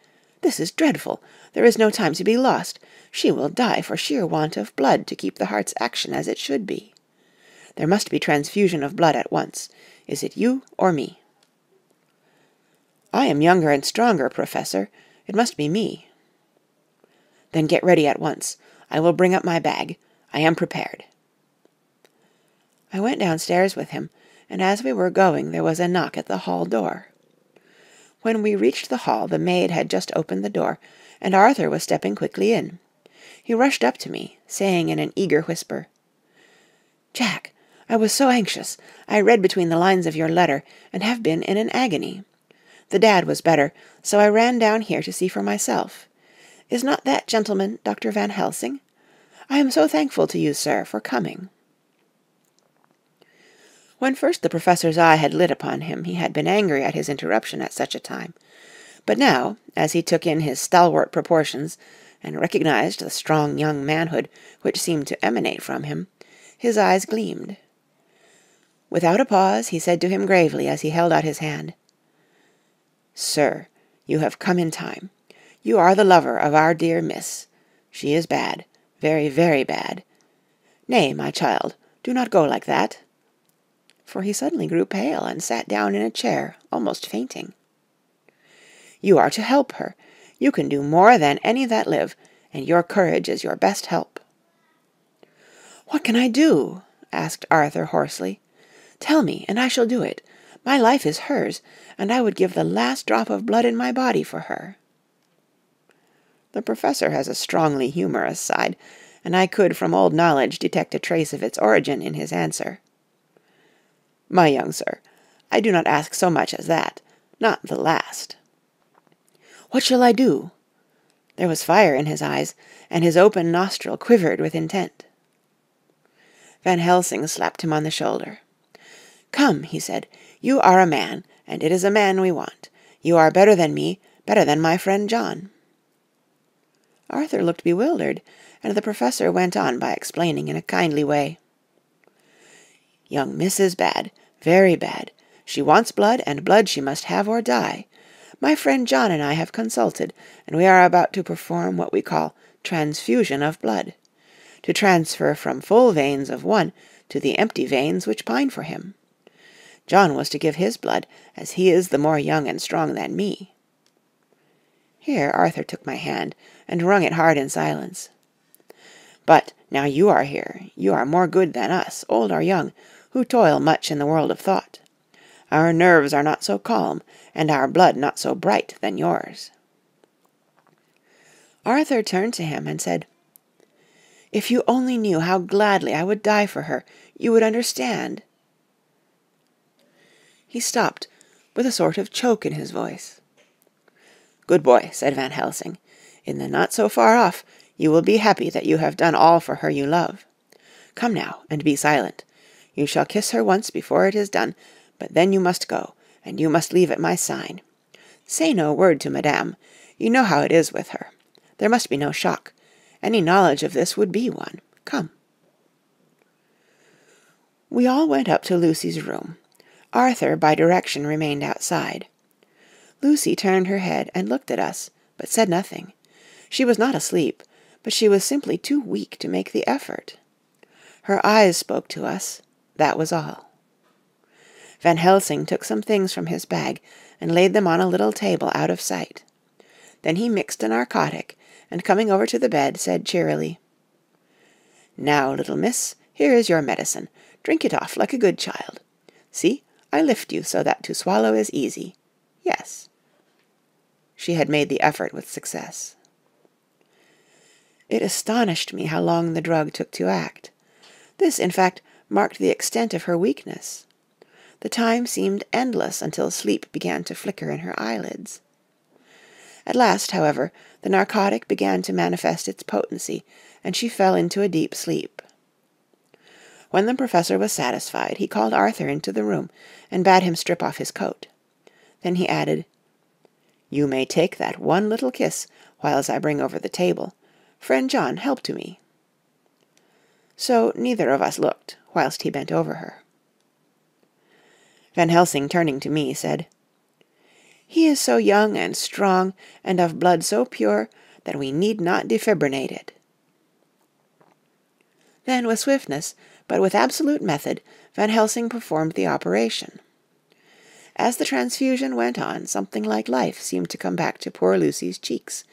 "this is dreadful. There is no time to be lost. She will die for sheer want of blood to keep the heart's action as it should be. There must be transfusion of blood at once. Is it you or me?" "I am younger and stronger, Professor. It must be me." "Then get ready at once. I will bring up my bag. I am prepared." I went downstairs with him, and as we were going there was a knock at the hall door. When we reached the hall, the maid had just opened the door, and Arthur was stepping quickly in. He rushed up to me, saying in an eager whisper, "Jack, I was so anxious. I read between the lines of your letter, and have been in an agony. The dad was better, so I ran down here to see for myself. Is not that gentleman Dr. Van Helsing? I am so thankful to you, sir, for coming." When first the professor's eye had lit upon him, he had been angry at his interruption at such a time. But now, as he took in his stalwart proportions, and recognized the strong young manhood which seemed to emanate from him, his eyes gleamed. Without a pause, he said to him gravely as he held out his hand, "Sir, you have come in time. You are the lover of our dear Miss. She is bad, very, very bad. Nay, my child, do not go like that." For he suddenly grew pale and sat down in a chair, almost fainting. "You are to help her. You can do more than any that live, and your courage is your best help." "What can I do?" asked Arthur hoarsely. "Tell me, and I shall do it. My life is hers, and I would give the last drop of blood in my body for her." The professor has a strongly humorous side, and I could from old knowledge detect a trace of its origin in his answer. "My young sir, I do not ask so much as that, not the last." "What shall I do?" There was fire in his eyes, and his open nostril quivered with intent. Van Helsing slapped him on the shoulder. "Come," he said, "you are a man, and it is a man we want. You are better than me, better than my friend John." Arthur looked bewildered, and the professor went on by explaining in a kindly way. "Young Miss is bad, very bad. She wants blood, and blood she must have or die. My friend John and I have consulted, and we are about to perform what we call transfusion of blood, to transfer from full veins of one to the empty veins which pine for him. John was to give his blood, as he is the more young and strong than me." Here Arthur took my hand, and wrung it hard in silence. "But now you are here, you are more good than us, old or young, who toil much in the world of thought. Our nerves are not so calm, and our blood not so bright than yours." Arthur turned to him and said, "If you only knew how gladly I would die for her, you would understand." He stopped, with a sort of choke in his voice. "Good boy," said Van Helsing. "In the not so far off, you will be happy that you have done all for her you love. Come now, and be silent. You shall kiss her once before it is done, but then you must go, and you must leave at my sign. Say no word to Madame. You know how it is with her. There must be no shock. Any knowledge of this would be one. Come." We all went up to Lucy's room. Arthur, by direction, remained outside. Lucy turned her head and looked at us, but said nothing. She was not asleep, but she was simply too weak to make the effort. Her eyes spoke to us. That was all. Van Helsing took some things from his bag and laid them on a little table out of sight. Then he mixed a narcotic, and coming over to the bed, said cheerily, "Now, little miss, here is your medicine. Drink it off like a good child. See, I lift you so that to swallow is easy. Yes." She had made the effort with success. It astonished me how long the drug took to act. This, in fact, marked the extent of her weakness. The time seemed endless until sleep began to flicker in her eyelids. At last, however, the narcotic began to manifest its potency, and she fell into a deep sleep. When the professor was satisfied, he called Arthur into the room and bade him strip off his coat. Then he added, "You may take that one little kiss whiles I bring over the table. Friend John, help to me." So neither of us looked, whilst he bent over her. Van Helsing, turning to me, said, "He is so young and strong, and of blood so pure, that we need not defibrinate it." Then, with swiftness, but with absolute method, Van Helsing performed the operation. As the transfusion went on, something like life seemed to come back to poor Lucy's cheeks,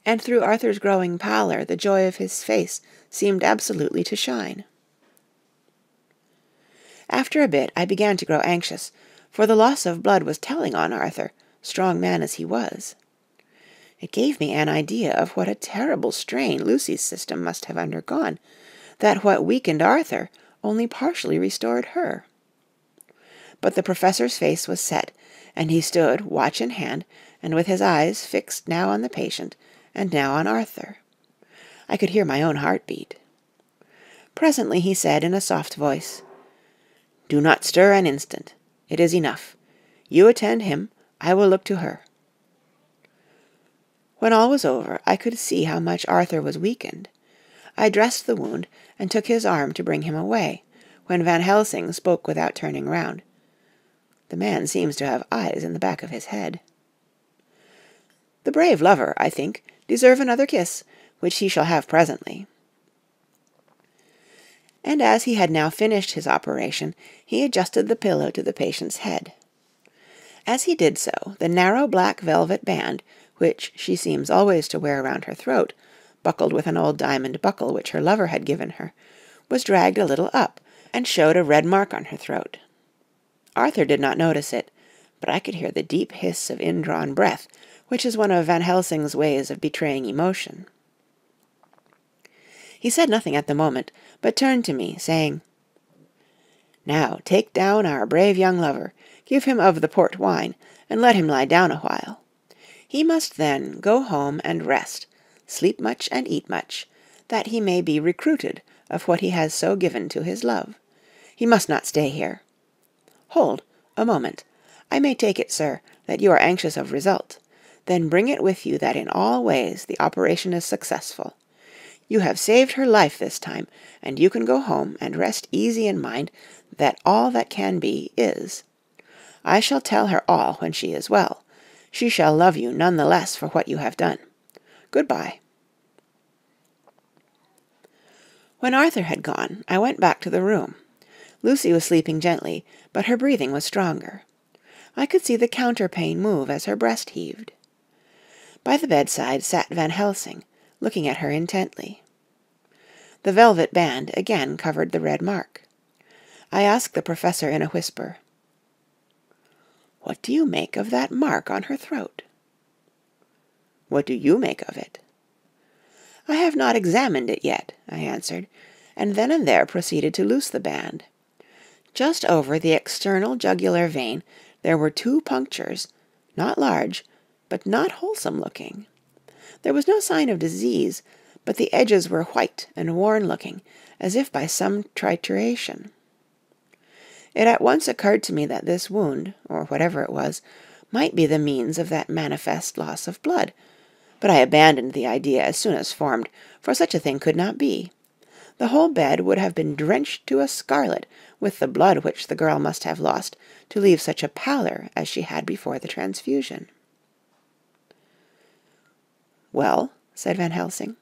and through Arthur's growing pallor the joy of his face seemed absolutely to shine. After a bit I began to grow anxious, for the loss of blood was telling on Arthur, strong man as he was. It gave me an idea of what a terrible strain Lucy's system must have undergone, that what weakened Arthur only partially restored her. But the professor's face was set, and he stood, watch in hand, and with his eyes fixed now on the patient, and now on Arthur. I could hear my own heart beat. Presently he said in a soft voice, "Do not stir an instant. It is enough. You attend him, I will look to her." When all was over, I could see how much Arthur was weakened. I dressed the wound, and took his arm to bring him away, when Van Helsing spoke without turning round. The man seems to have eyes in the back of his head. "The brave lover, I think, deserve another kiss, which he shall have presently." And as he had now finished his operation, he adjusted the pillow to the patient's head. As he did so, the narrow black velvet band, which she seems always to wear round her throat, buckled with an old diamond buckle which her lover had given her, was dragged a little up, and showed a red mark on her throat. Arthur did not notice it, but I could hear the deep hiss of indrawn breath, which is one of Van Helsing's ways of betraying emotion. He said nothing at the moment, but turned to me, saying, "Now take down our brave young lover, give him of the port wine, and let him lie down a while. He must then go home and rest, sleep much and eat much, that he may be recruited of what he has so given to his love. He must not stay here. Hold, a moment. I may take it, sir, that you are anxious of result. Then bring it with you that in all ways the operation is successful. You have saved her life this time, and you can go home and rest easy in mind that all that can be is. I shall tell her all when she is well. She shall love you none the less for what you have done. Good-bye." When Arthur had gone, I went back to the room. Lucy was sleeping gently, but her breathing was stronger. I could see the counterpane move as her breast heaved. By the bedside sat Van Helsing, looking at her intently. The velvet band again covered the red mark. I asked the professor in a whisper, "What do you make of that mark on her throat?" "What do you make of it?" "I have not examined it yet," I answered, and then and there proceeded to loose the band. Just over the external jugular vein there were 2 punctures, not large, but not wholesome looking. There was no sign of disease, but the edges were white and worn-looking, as if by some trituration. It at once occurred to me that this wound, or whatever it was, might be the means of that manifest loss of blood, but I abandoned the idea as soon as formed, for such a thing could not be. The whole bed would have been drenched to a scarlet with the blood which the girl must have lost to leave such a pallor as she had before the transfusion. "Well?" said Van Helsing.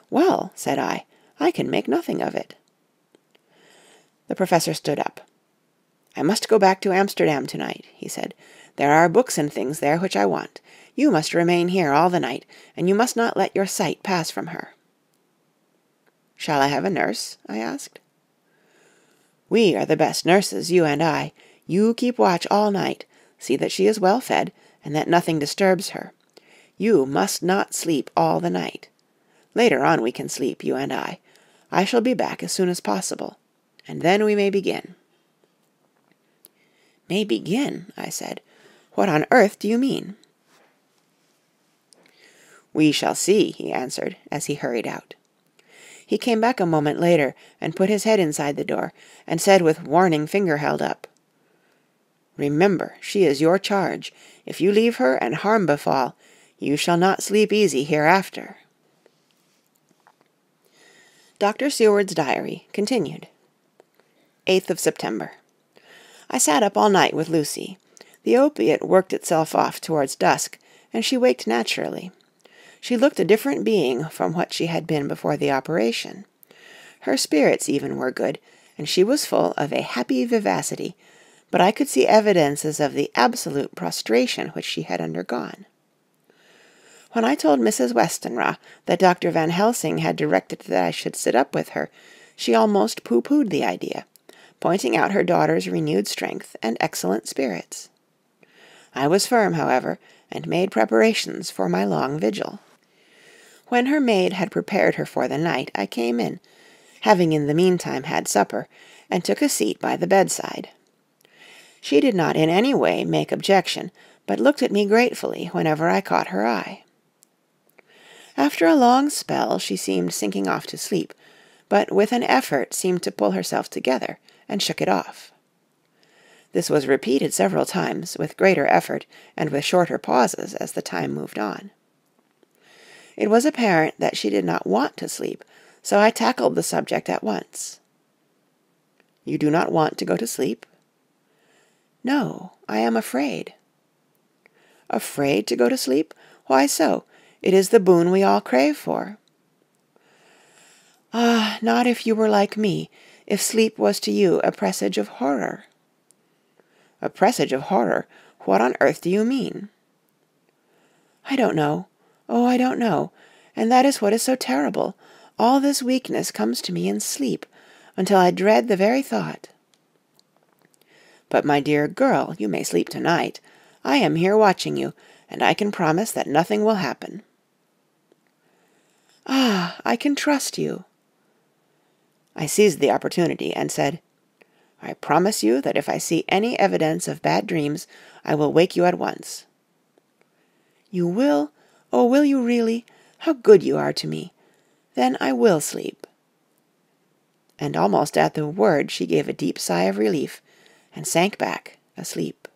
"Well," said I can make nothing of it." The professor stood up. "I must go back to Amsterdam tonight," he said. "There are books and things there which I want. You must remain here all the night, and you must not let your sight pass from her." "Shall I have a nurse?" I asked. "We are the best nurses, you and I. You keep watch all night, see that she is well fed, and that nothing disturbs her. You must not sleep all the night. Later on we can sleep, you and I. I shall be back as soon as possible, and then we may begin." "May begin?" I said. "What on earth do you mean?" "We shall see," he answered, as he hurried out. He came back a moment later, and put his head inside the door, and said with warning finger held up, "Remember, she is your charge. If you leave her and harm befall, you shall not sleep easy hereafter." Dr. Seward's diary continued. 8th of September. I sat up all night with Lucy. The opiate worked itself off towards dusk, and she waked naturally. She looked a different being from what she had been before the operation. Her spirits even were good, and she was full of a happy vivacity, but I could see evidences of the absolute prostration which she had undergone. When I told Mrs. Westenra that Dr. Van Helsing had directed that I should sit up with her, she almost pooh-poohed the idea, pointing out her daughter's renewed strength and excellent spirits. I was firm, however, and made preparations for my long vigil. When her maid had prepared her for the night, I came in, having in the meantime had supper, and took a seat by the bedside. She did not in any way make objection, but looked at me gratefully whenever I caught her eye. After a long spell she seemed sinking off to sleep, but with an effort seemed to pull herself together, and shook it off. This was repeated several times, with greater effort and with shorter pauses as the time moved on. It was apparent that she did not want to sleep, so I tackled the subject at once. "You do not want to go to sleep?" "No, I am afraid." "Afraid to go to sleep? Why so? It is the boon we all crave for." "Ah, not if you were like me, if sleep was to you a presage of horror." "A presage of horror? What on earth do you mean?" "I don't know. Oh, I don't know. And that is what is so terrible. All this weakness comes to me in sleep, until I dread the very thought." "But, my dear girl, you may sleep tonight. I am here watching you, and I can promise that nothing will happen." "Ah, I can trust you." I seized the opportunity and said, "I promise you that if I see any evidence of bad dreams, I will wake you at once." "You will? Oh, will you really? How good you are to me. Then I will sleep." And almost at the word she gave a deep sigh of relief, and sank back asleep.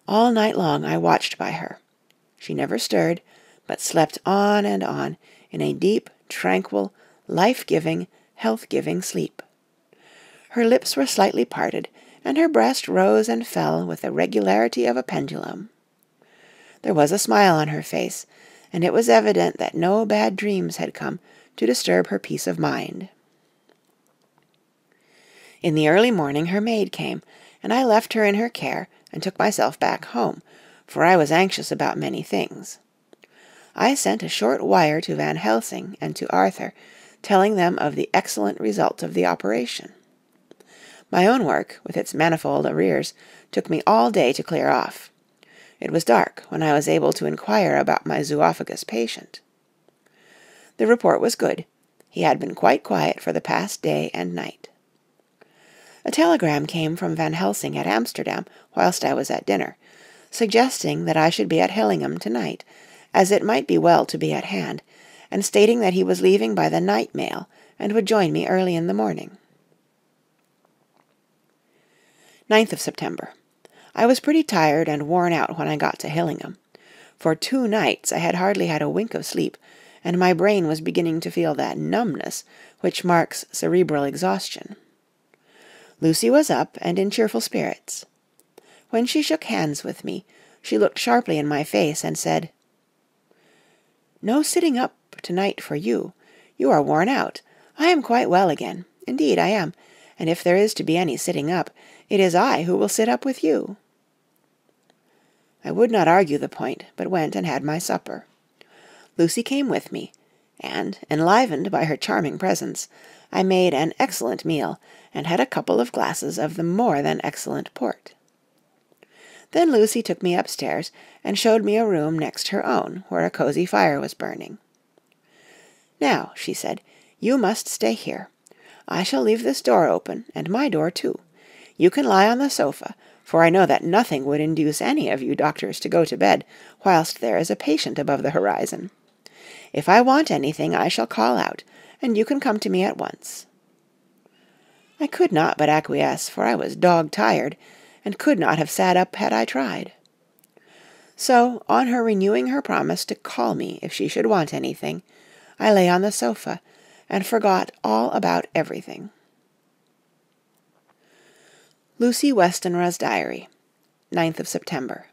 All night long I watched by her. She never stirred, but slept on and on, in a deep, tranquil, life-giving, health-giving sleep. Her lips were slightly parted, and her breast rose and fell with the regularity of a pendulum. There was a smile on her face, and it was evident that no bad dreams had come to disturb her peace of mind. In the early morning her maid came, and I left her in her care and took myself back home, for I was anxious about many things. I sent a short wire to Van Helsing and to Arthur, telling them of the excellent result of the operation. My own work, with its manifold arrears, took me all day to clear off. It was dark when I was able to inquire about my zoophagus patient. The report was good. He had been quite quiet for the past day and night. A telegram came from Van Helsing at Amsterdam whilst I was at dinner, suggesting that I should be at Hillingham tonight, as it might be well to be at hand, and stating that he was leaving by the night mail and would join me early in the morning. 9th of September. I was pretty tired and worn out when I got to Hillingham. For 2 nights I had hardly had a wink of sleep, and my brain was beginning to feel that numbness which marks cerebral exhaustion. Lucy was up and in cheerful spirits. When she shook hands with me, she looked sharply in my face and said, "No sitting up tonight for you. You are worn out. I am quite well again. Indeed, I am, and if there is to be any sitting up, it is I who will sit up with you." I would not argue the point, but went and had my supper. Lucy came with me, and, enlivened by her charming presence, I made an excellent meal, and had a couple of glasses of the more than excellent port. Then Lucy took me upstairs, and showed me a room next her own, where a cosy fire was burning. "Now," she said, "you must stay here. I shall leave this door open, and my door too. You can lie on the sofa, for I know that nothing would induce any of you doctors to go to bed whilst there is a patient above the horizon. If I want anything, I shall call out, and you can come to me at once." I could not but acquiesce, for I was dog-tired, and could not have sat up had I tried. So, on her renewing her promise to call me if she should want anything, I lay on the sofa, and forgot all about everything. Lucy Westenra's Diary, 9th of September.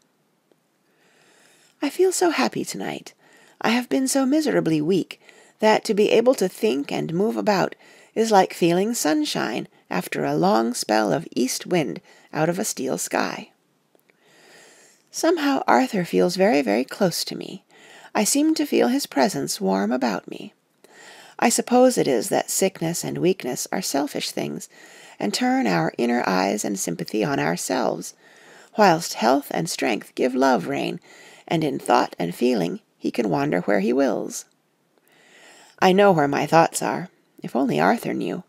I feel so happy tonight. I have been so miserably weak that to be able to think and move about is like feeling sunshine after a long spell of east wind out of a steel sky. Somehow Arthur feels very, very close to me. I seem to feel his presence warm about me. I suppose it is that sickness and weakness are selfish things, and turn our inner eyes and sympathy on ourselves, whilst health and strength give love rein, and in thought and feeling he can wander where he wills. I know where my thoughts are, if only Arthur knew.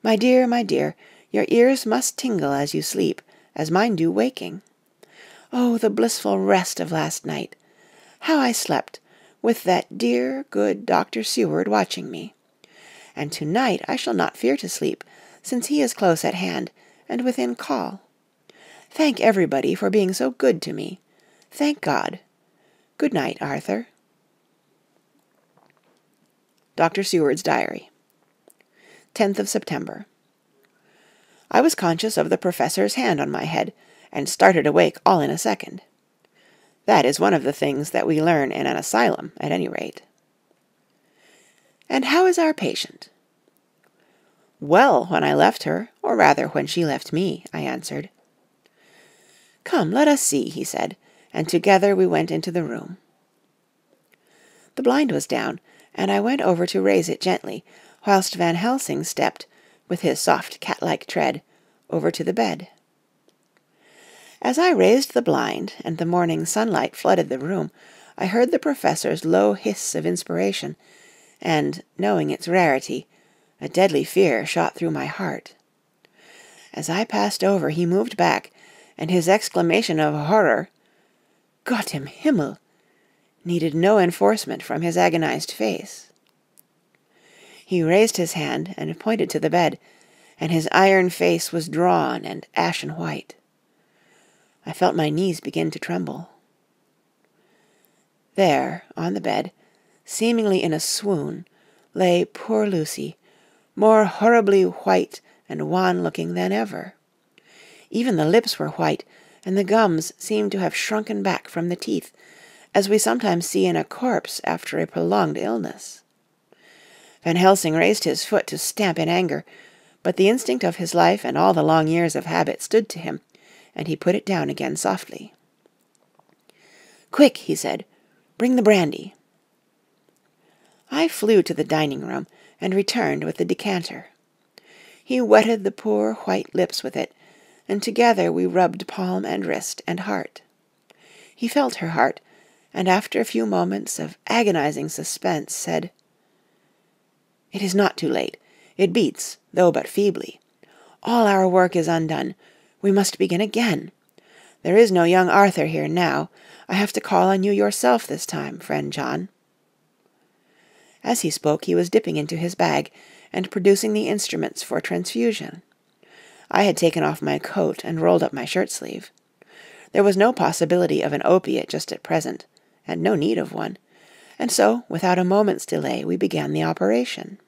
My dear, your ears must tingle as you sleep, as mine do waking. Oh, the blissful rest of last night! How I slept, with that dear, good Dr. Seward watching me. And to-night I shall not fear to sleep, since he is close at hand, and within call. Thank everybody for being so good to me. Thank God. Good night, Arthur. Dr. Seward's Diary. 10th of September. I was conscious of the professor's hand on my head, and started awake all in a second. That is one of the things that we learn in an asylum, at any rate. And how is our patient? Well, when I left her, or rather when she left me, I answered. Come, let us see, he said, and together we went into the room. The blind was down, and I went over to raise it gently, whilst Van Helsing stepped, with his soft cat-like tread, over to the bed. As I raised the blind, and the morning sunlight flooded the room, I heard the professor's low hiss of inspiration, and, knowing its rarity, a deadly fear shot through my heart. As I passed over, he moved back, and his exclamation of horror, "Gott im Himmel!" needed no enforcement from his agonized face. He raised his hand and pointed to the bed, and his iron face was drawn and ashen white. I felt my knees begin to tremble. There, on the bed, seemingly in a swoon, lay poor Lucy, more horribly white and wan-looking than ever. Even the lips were white, and the gums seemed to have shrunken back from the teeth, as we sometimes see in a corpse after a prolonged illness. Van Helsing raised his foot to stamp in anger, but the instinct of his life and all the long years of habit stood to him, and he put it down again softly. "Quick," he said, "bring the brandy." I flew to the dining-room, and returned with the decanter. He wetted the poor white lips with it, and together we rubbed palm and wrist and heart. He felt her heart, and after a few moments of agonizing suspense, said, "It is not too late. It beats, though but feebly. All our work is undone. We must begin again. There is no young Arthur here now. I have to call on you yourself this time, friend John." As he spoke, he was dipping into his bag, and producing the instruments for transfusion. I had taken off my coat and rolled up my shirt-sleeve. There was no possibility of an opiate just at present, and no need of one, and so, without a moment's delay, we began the operation.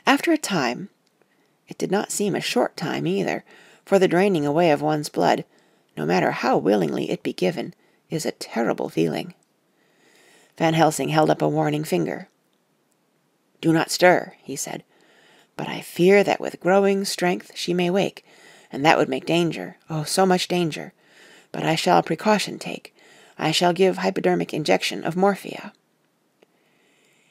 After a time, it did not seem a short time either, for the draining away of one's blood, no matter how willingly it be given, is a terrible feeling. Van Helsing held up a warning finger. "Do not stir," he said, "but I fear that with growing strength she may wake, and that would make danger, oh, so much danger. But I shall precaution take. I shall give hypodermic injection of morphia."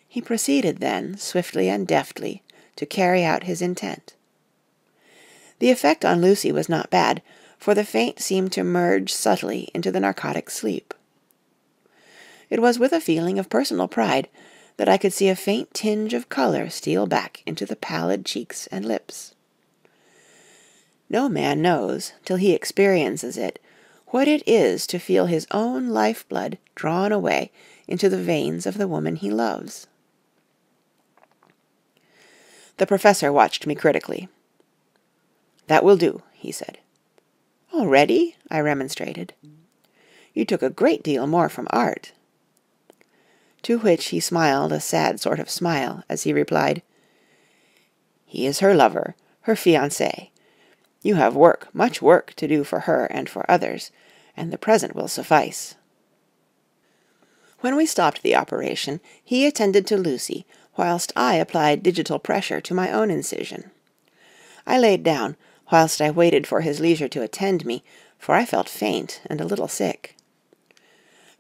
He proceeded then, swiftly and deftly, to carry out his intent. The effect on Lucy was not bad, for the faint seemed to merge subtly into the narcotic sleep. It was with a feeling of personal pride that I could see a faint tinge of color steal back into the pallid cheeks and lips. No man knows, till he experiences it, what it is to feel his own life-blood drawn away into the veins of the woman he loves. The professor watched me critically. "That will do," he said. "Already?" I remonstrated. "You took a great deal more from art." To which he smiled a sad sort of smile, as he replied, "He is her lover, her fiancé. You have work, much work, to do for her and for others, and the present will suffice." When we stopped the operation, he attended to Lucy, whilst I applied digital pressure to my own incision. I laid down, whilst I waited for his leisure to attend me, for I felt faint and a little sick.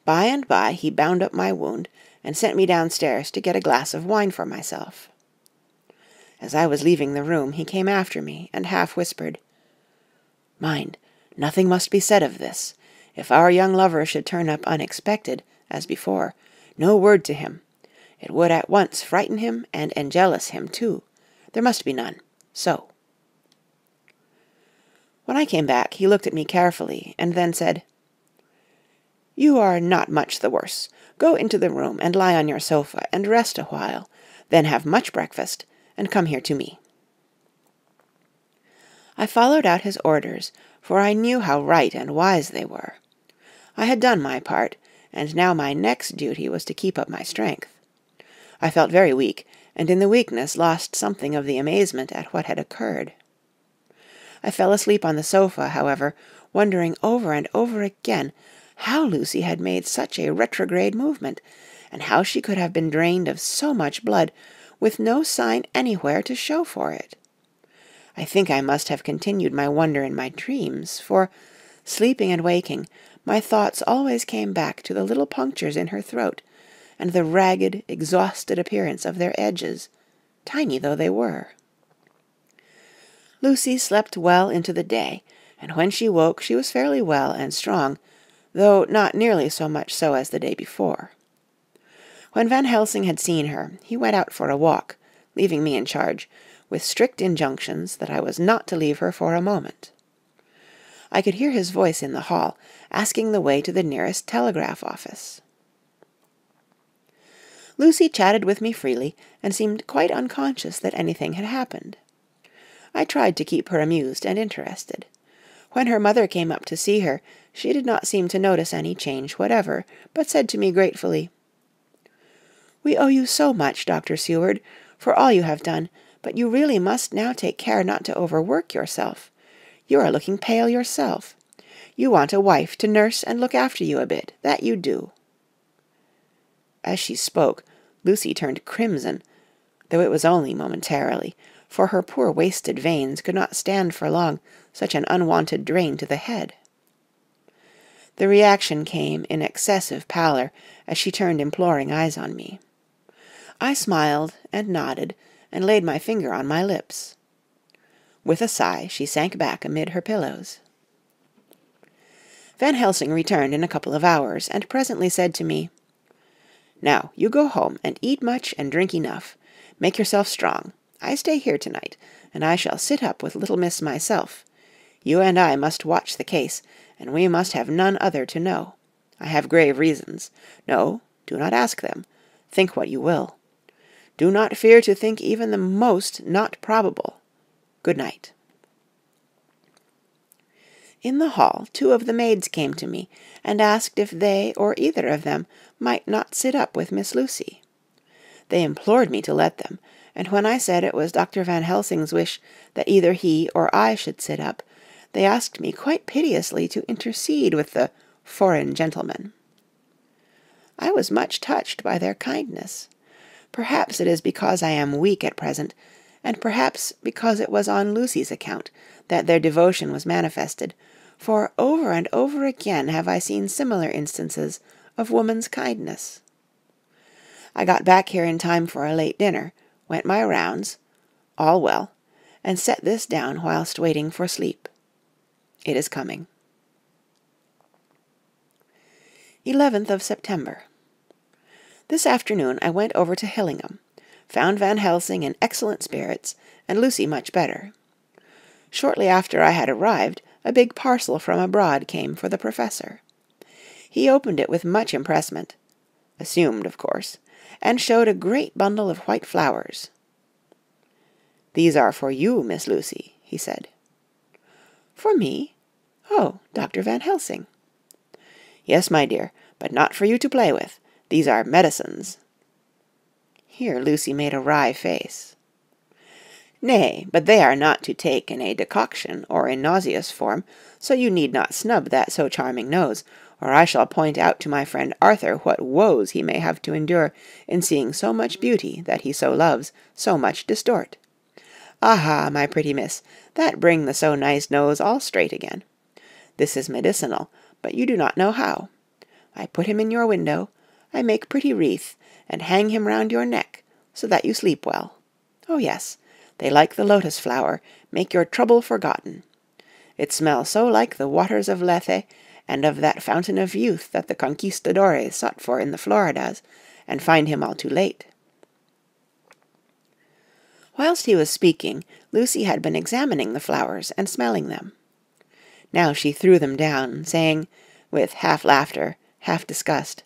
By and by he bound up my wound, and sent me downstairs to get a glass of wine for myself. As I was leaving the room, he came after me, and half whispered, "Mind, Nothing must be said of this. If our young lover should turn up unexpected, as before, no word to him. It would at once frighten him and enjealous him too. There must be none. So. When I came back, he looked at me carefully, and then said, "You are not much the worse. Go into the room and lie on your sofa and rest a while. Then have much breakfast, and come here to me." I followed out his orders, for I knew how right and wise they were. I had done my part, and now my next duty was to keep up my strength. I felt very weak, and in the weakness lost something of the amazement at what had occurred. I fell asleep on the sofa, however, wondering over and over again how Lucy had made such a retrograde movement, and how she could have been drained of so much blood, with no sign anywhere to show for it. I think I must have continued my wonder in my dreams, for, sleeping and waking, my thoughts always came back to the little punctures in her throat, and the ragged, exhausted appearance of their edges, tiny though they were. Lucy slept well into the day, and when she woke she was fairly well and strong, though not nearly so much so as the day before. When Van Helsing had seen her, he went out for a walk, leaving me in charge, with strict injunctions that I was not to leave her for a moment. I could hear his voice in the hall, asking the way to the nearest telegraph office. Lucy chatted with me freely, and seemed quite unconscious that anything had happened. I tried to keep her amused and interested. When her mother came up to see her, she did not seem to notice any change whatever, but said to me gratefully, "We owe you so much, Dr. Seward, for all you have done, but you really must now take care not to overwork yourself. You are looking pale yourself. You want a wife to nurse and look after you a bit, that you do." As she spoke, Lucy turned crimson, though it was only momentarily, for her poor wasted veins could not stand for long such an unwonted drain to the head. The reaction came in excessive pallor as she turned imploring eyes on me. I smiled and nodded and laid my finger on my lips. With a sigh, she sank back amid her pillows. Van Helsing returned in a couple of hours, and presently said to me, "Now, you go home and eat much and drink enough. Make yourself strong. I stay here tonight, and I shall sit up with little miss myself. You and I must watch the case, and we must have none other to know. I have grave reasons. No, do not ask them. Think what you will. Do not fear to think even the most not probable. Good night." In the hall, 2 of the maids came to me, and asked if they or either of them might not sit up with Miss Lucy. They implored me to let them, and when I said it was Dr. Van Helsing's wish that either he or I should sit up, they asked me quite piteously to intercede with the foreign gentleman. I was much touched by their kindness. Perhaps it is because I am weak at present, and perhaps because it was on Lucy's account that their devotion was manifested, for over and over again have I seen similar instances of woman's kindness. I got back here in time for a late dinner, went my rounds, all well, and set this down whilst waiting for sleep. It is coming. 11th of September. This afternoon I went over to Hillingham, found Van Helsing in excellent spirits, and Lucy much better. Shortly after I had arrived, a big parcel from abroad came for the professor. He opened it with much impressment, assumed, of course, and showed a great bundle of white flowers. "These are for you, Miss Lucy," he said. "For me? Oh, Dr. Van Helsing." "Yes, my dear, but not for you to play with. These are medicines." Here Lucy made a wry face. "Nay, but they are not to take in a decoction or in nauseous form, so you need not snub that so charming nose, or I shall point out to my friend Arthur what woes he may have to endure in seeing so much beauty that he so loves so much distort. Aha, my pretty miss, that bring the so nice nose all straight again. This is medicinal, but you do not know how. I put him in your window, I make pretty wreath, and hang him round your neck, so that you sleep well. Oh yes, they like the lotus flower, make your trouble forgotten. It smells so like the waters of Lethe, and of that fountain of youth that the conquistadores sought for in the Floridas, and find him all too late." Whilst he was speaking, Lucy had been examining the flowers and smelling them. Now she threw them down, saying, with half laughter, half disgust,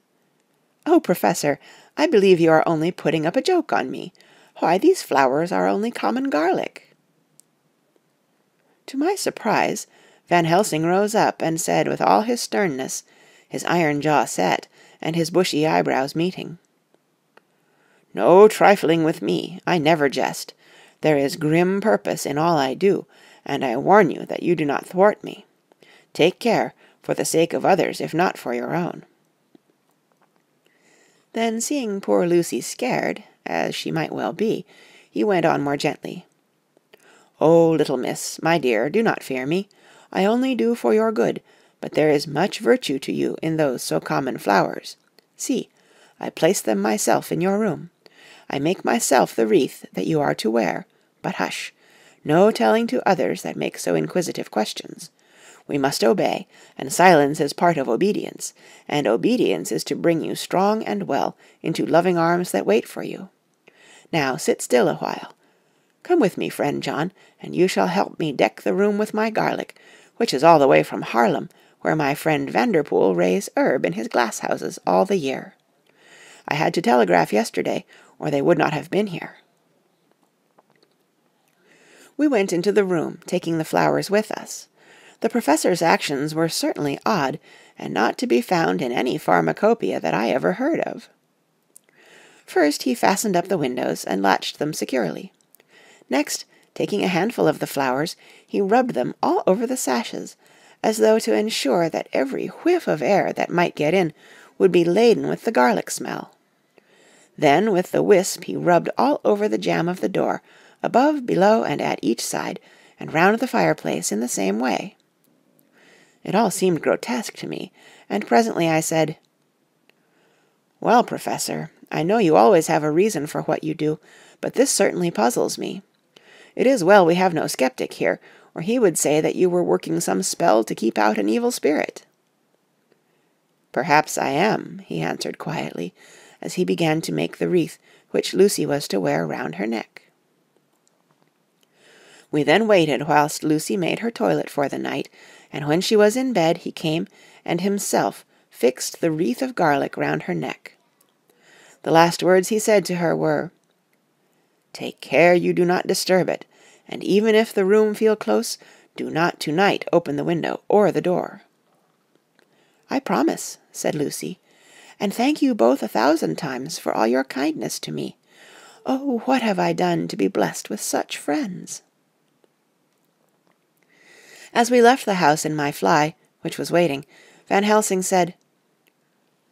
"Oh, Professor, I believe you are only putting up a joke on me. Why, these flowers are only common garlic." To my surprise, Van Helsing rose up and said with all his sternness, his iron jaw set, and his bushy eyebrows meeting, "No trifling with me, I never jest. There is grim purpose in all I do, and I warn you that you do not thwart me. Take care, for the sake of others, if not for your own." Then, seeing poor Lucy scared, as she might well be, he went on more gently, "Oh, little miss, my dear, do not fear me. I only do for your good, but there is much virtue to you in those so common flowers. See, I place them myself in your room. I make myself the wreath that you are to wear, but hush, no telling to others that make so inquisitive questions. We must obey, and silence is part of obedience, and obedience is to bring you strong and well into loving arms that wait for you. Now sit still a while. Come with me, friend John, and you shall help me deck the room with my garlic, which is all the way from Haarlem, where my friend Vanderpool raise herb in his glasshouses all the year. I had to telegraph yesterday, or they would not have been here." We went into the room, taking the flowers with us. The Professor's actions were certainly odd, and not to be found in any pharmacopoeia that I ever heard of. First he fastened up the windows and latched them securely. Next, taking a handful of the flowers, he rubbed them all over the sashes, as though to ensure that every whiff of air that might get in would be laden with the garlic smell. Then with the wisp he rubbed all over the jamb of the door, above, below, and at each side, and round the fireplace in the same way. It all seemed grotesque to me, and presently I said, "Well, Professor, I know you always have a reason for what you do, but this certainly puzzles me. It is well we have no skeptic here, or he would say that you were working some spell to keep out an evil spirit." "Perhaps I am," he answered quietly, as he began to make the wreath which Lucy was to wear round her neck. We then waited whilst Lucy made her toilet for the night, and when she was in bed he came and himself fixed the wreath of garlic round her neck. The last words he said to her were, "Take care you do not disturb it, and even if the room feel close, do not to-night open the window or the door." "I promise," said Lucy, "and thank you both 1,000 times for all your kindness to me. Oh, what have I done to be blessed with such friends?" As we left the house in my fly, which was waiting, Van Helsing said,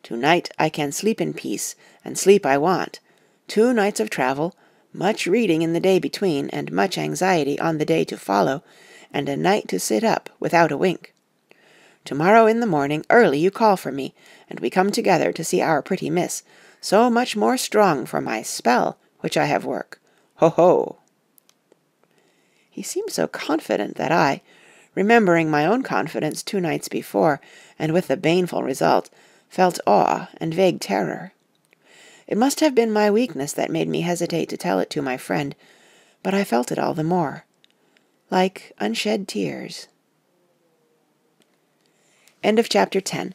"To-night I can sleep in peace, and sleep I want. 2 nights of travel, much reading in the day between, and much anxiety on the day to follow, and a night to sit up without a wink. To-morrow in the morning early you call for me, and we come together to see our pretty miss, so much more strong for my spell, which I have work. Ho-ho!" He seemed so confident that I, remembering my own confidence 2 nights before, and with the baneful result, felt awe and vague terror. It must have been my weakness that made me hesitate to tell it to my friend, but I felt it all the more, like unshed tears. End of chapter 10.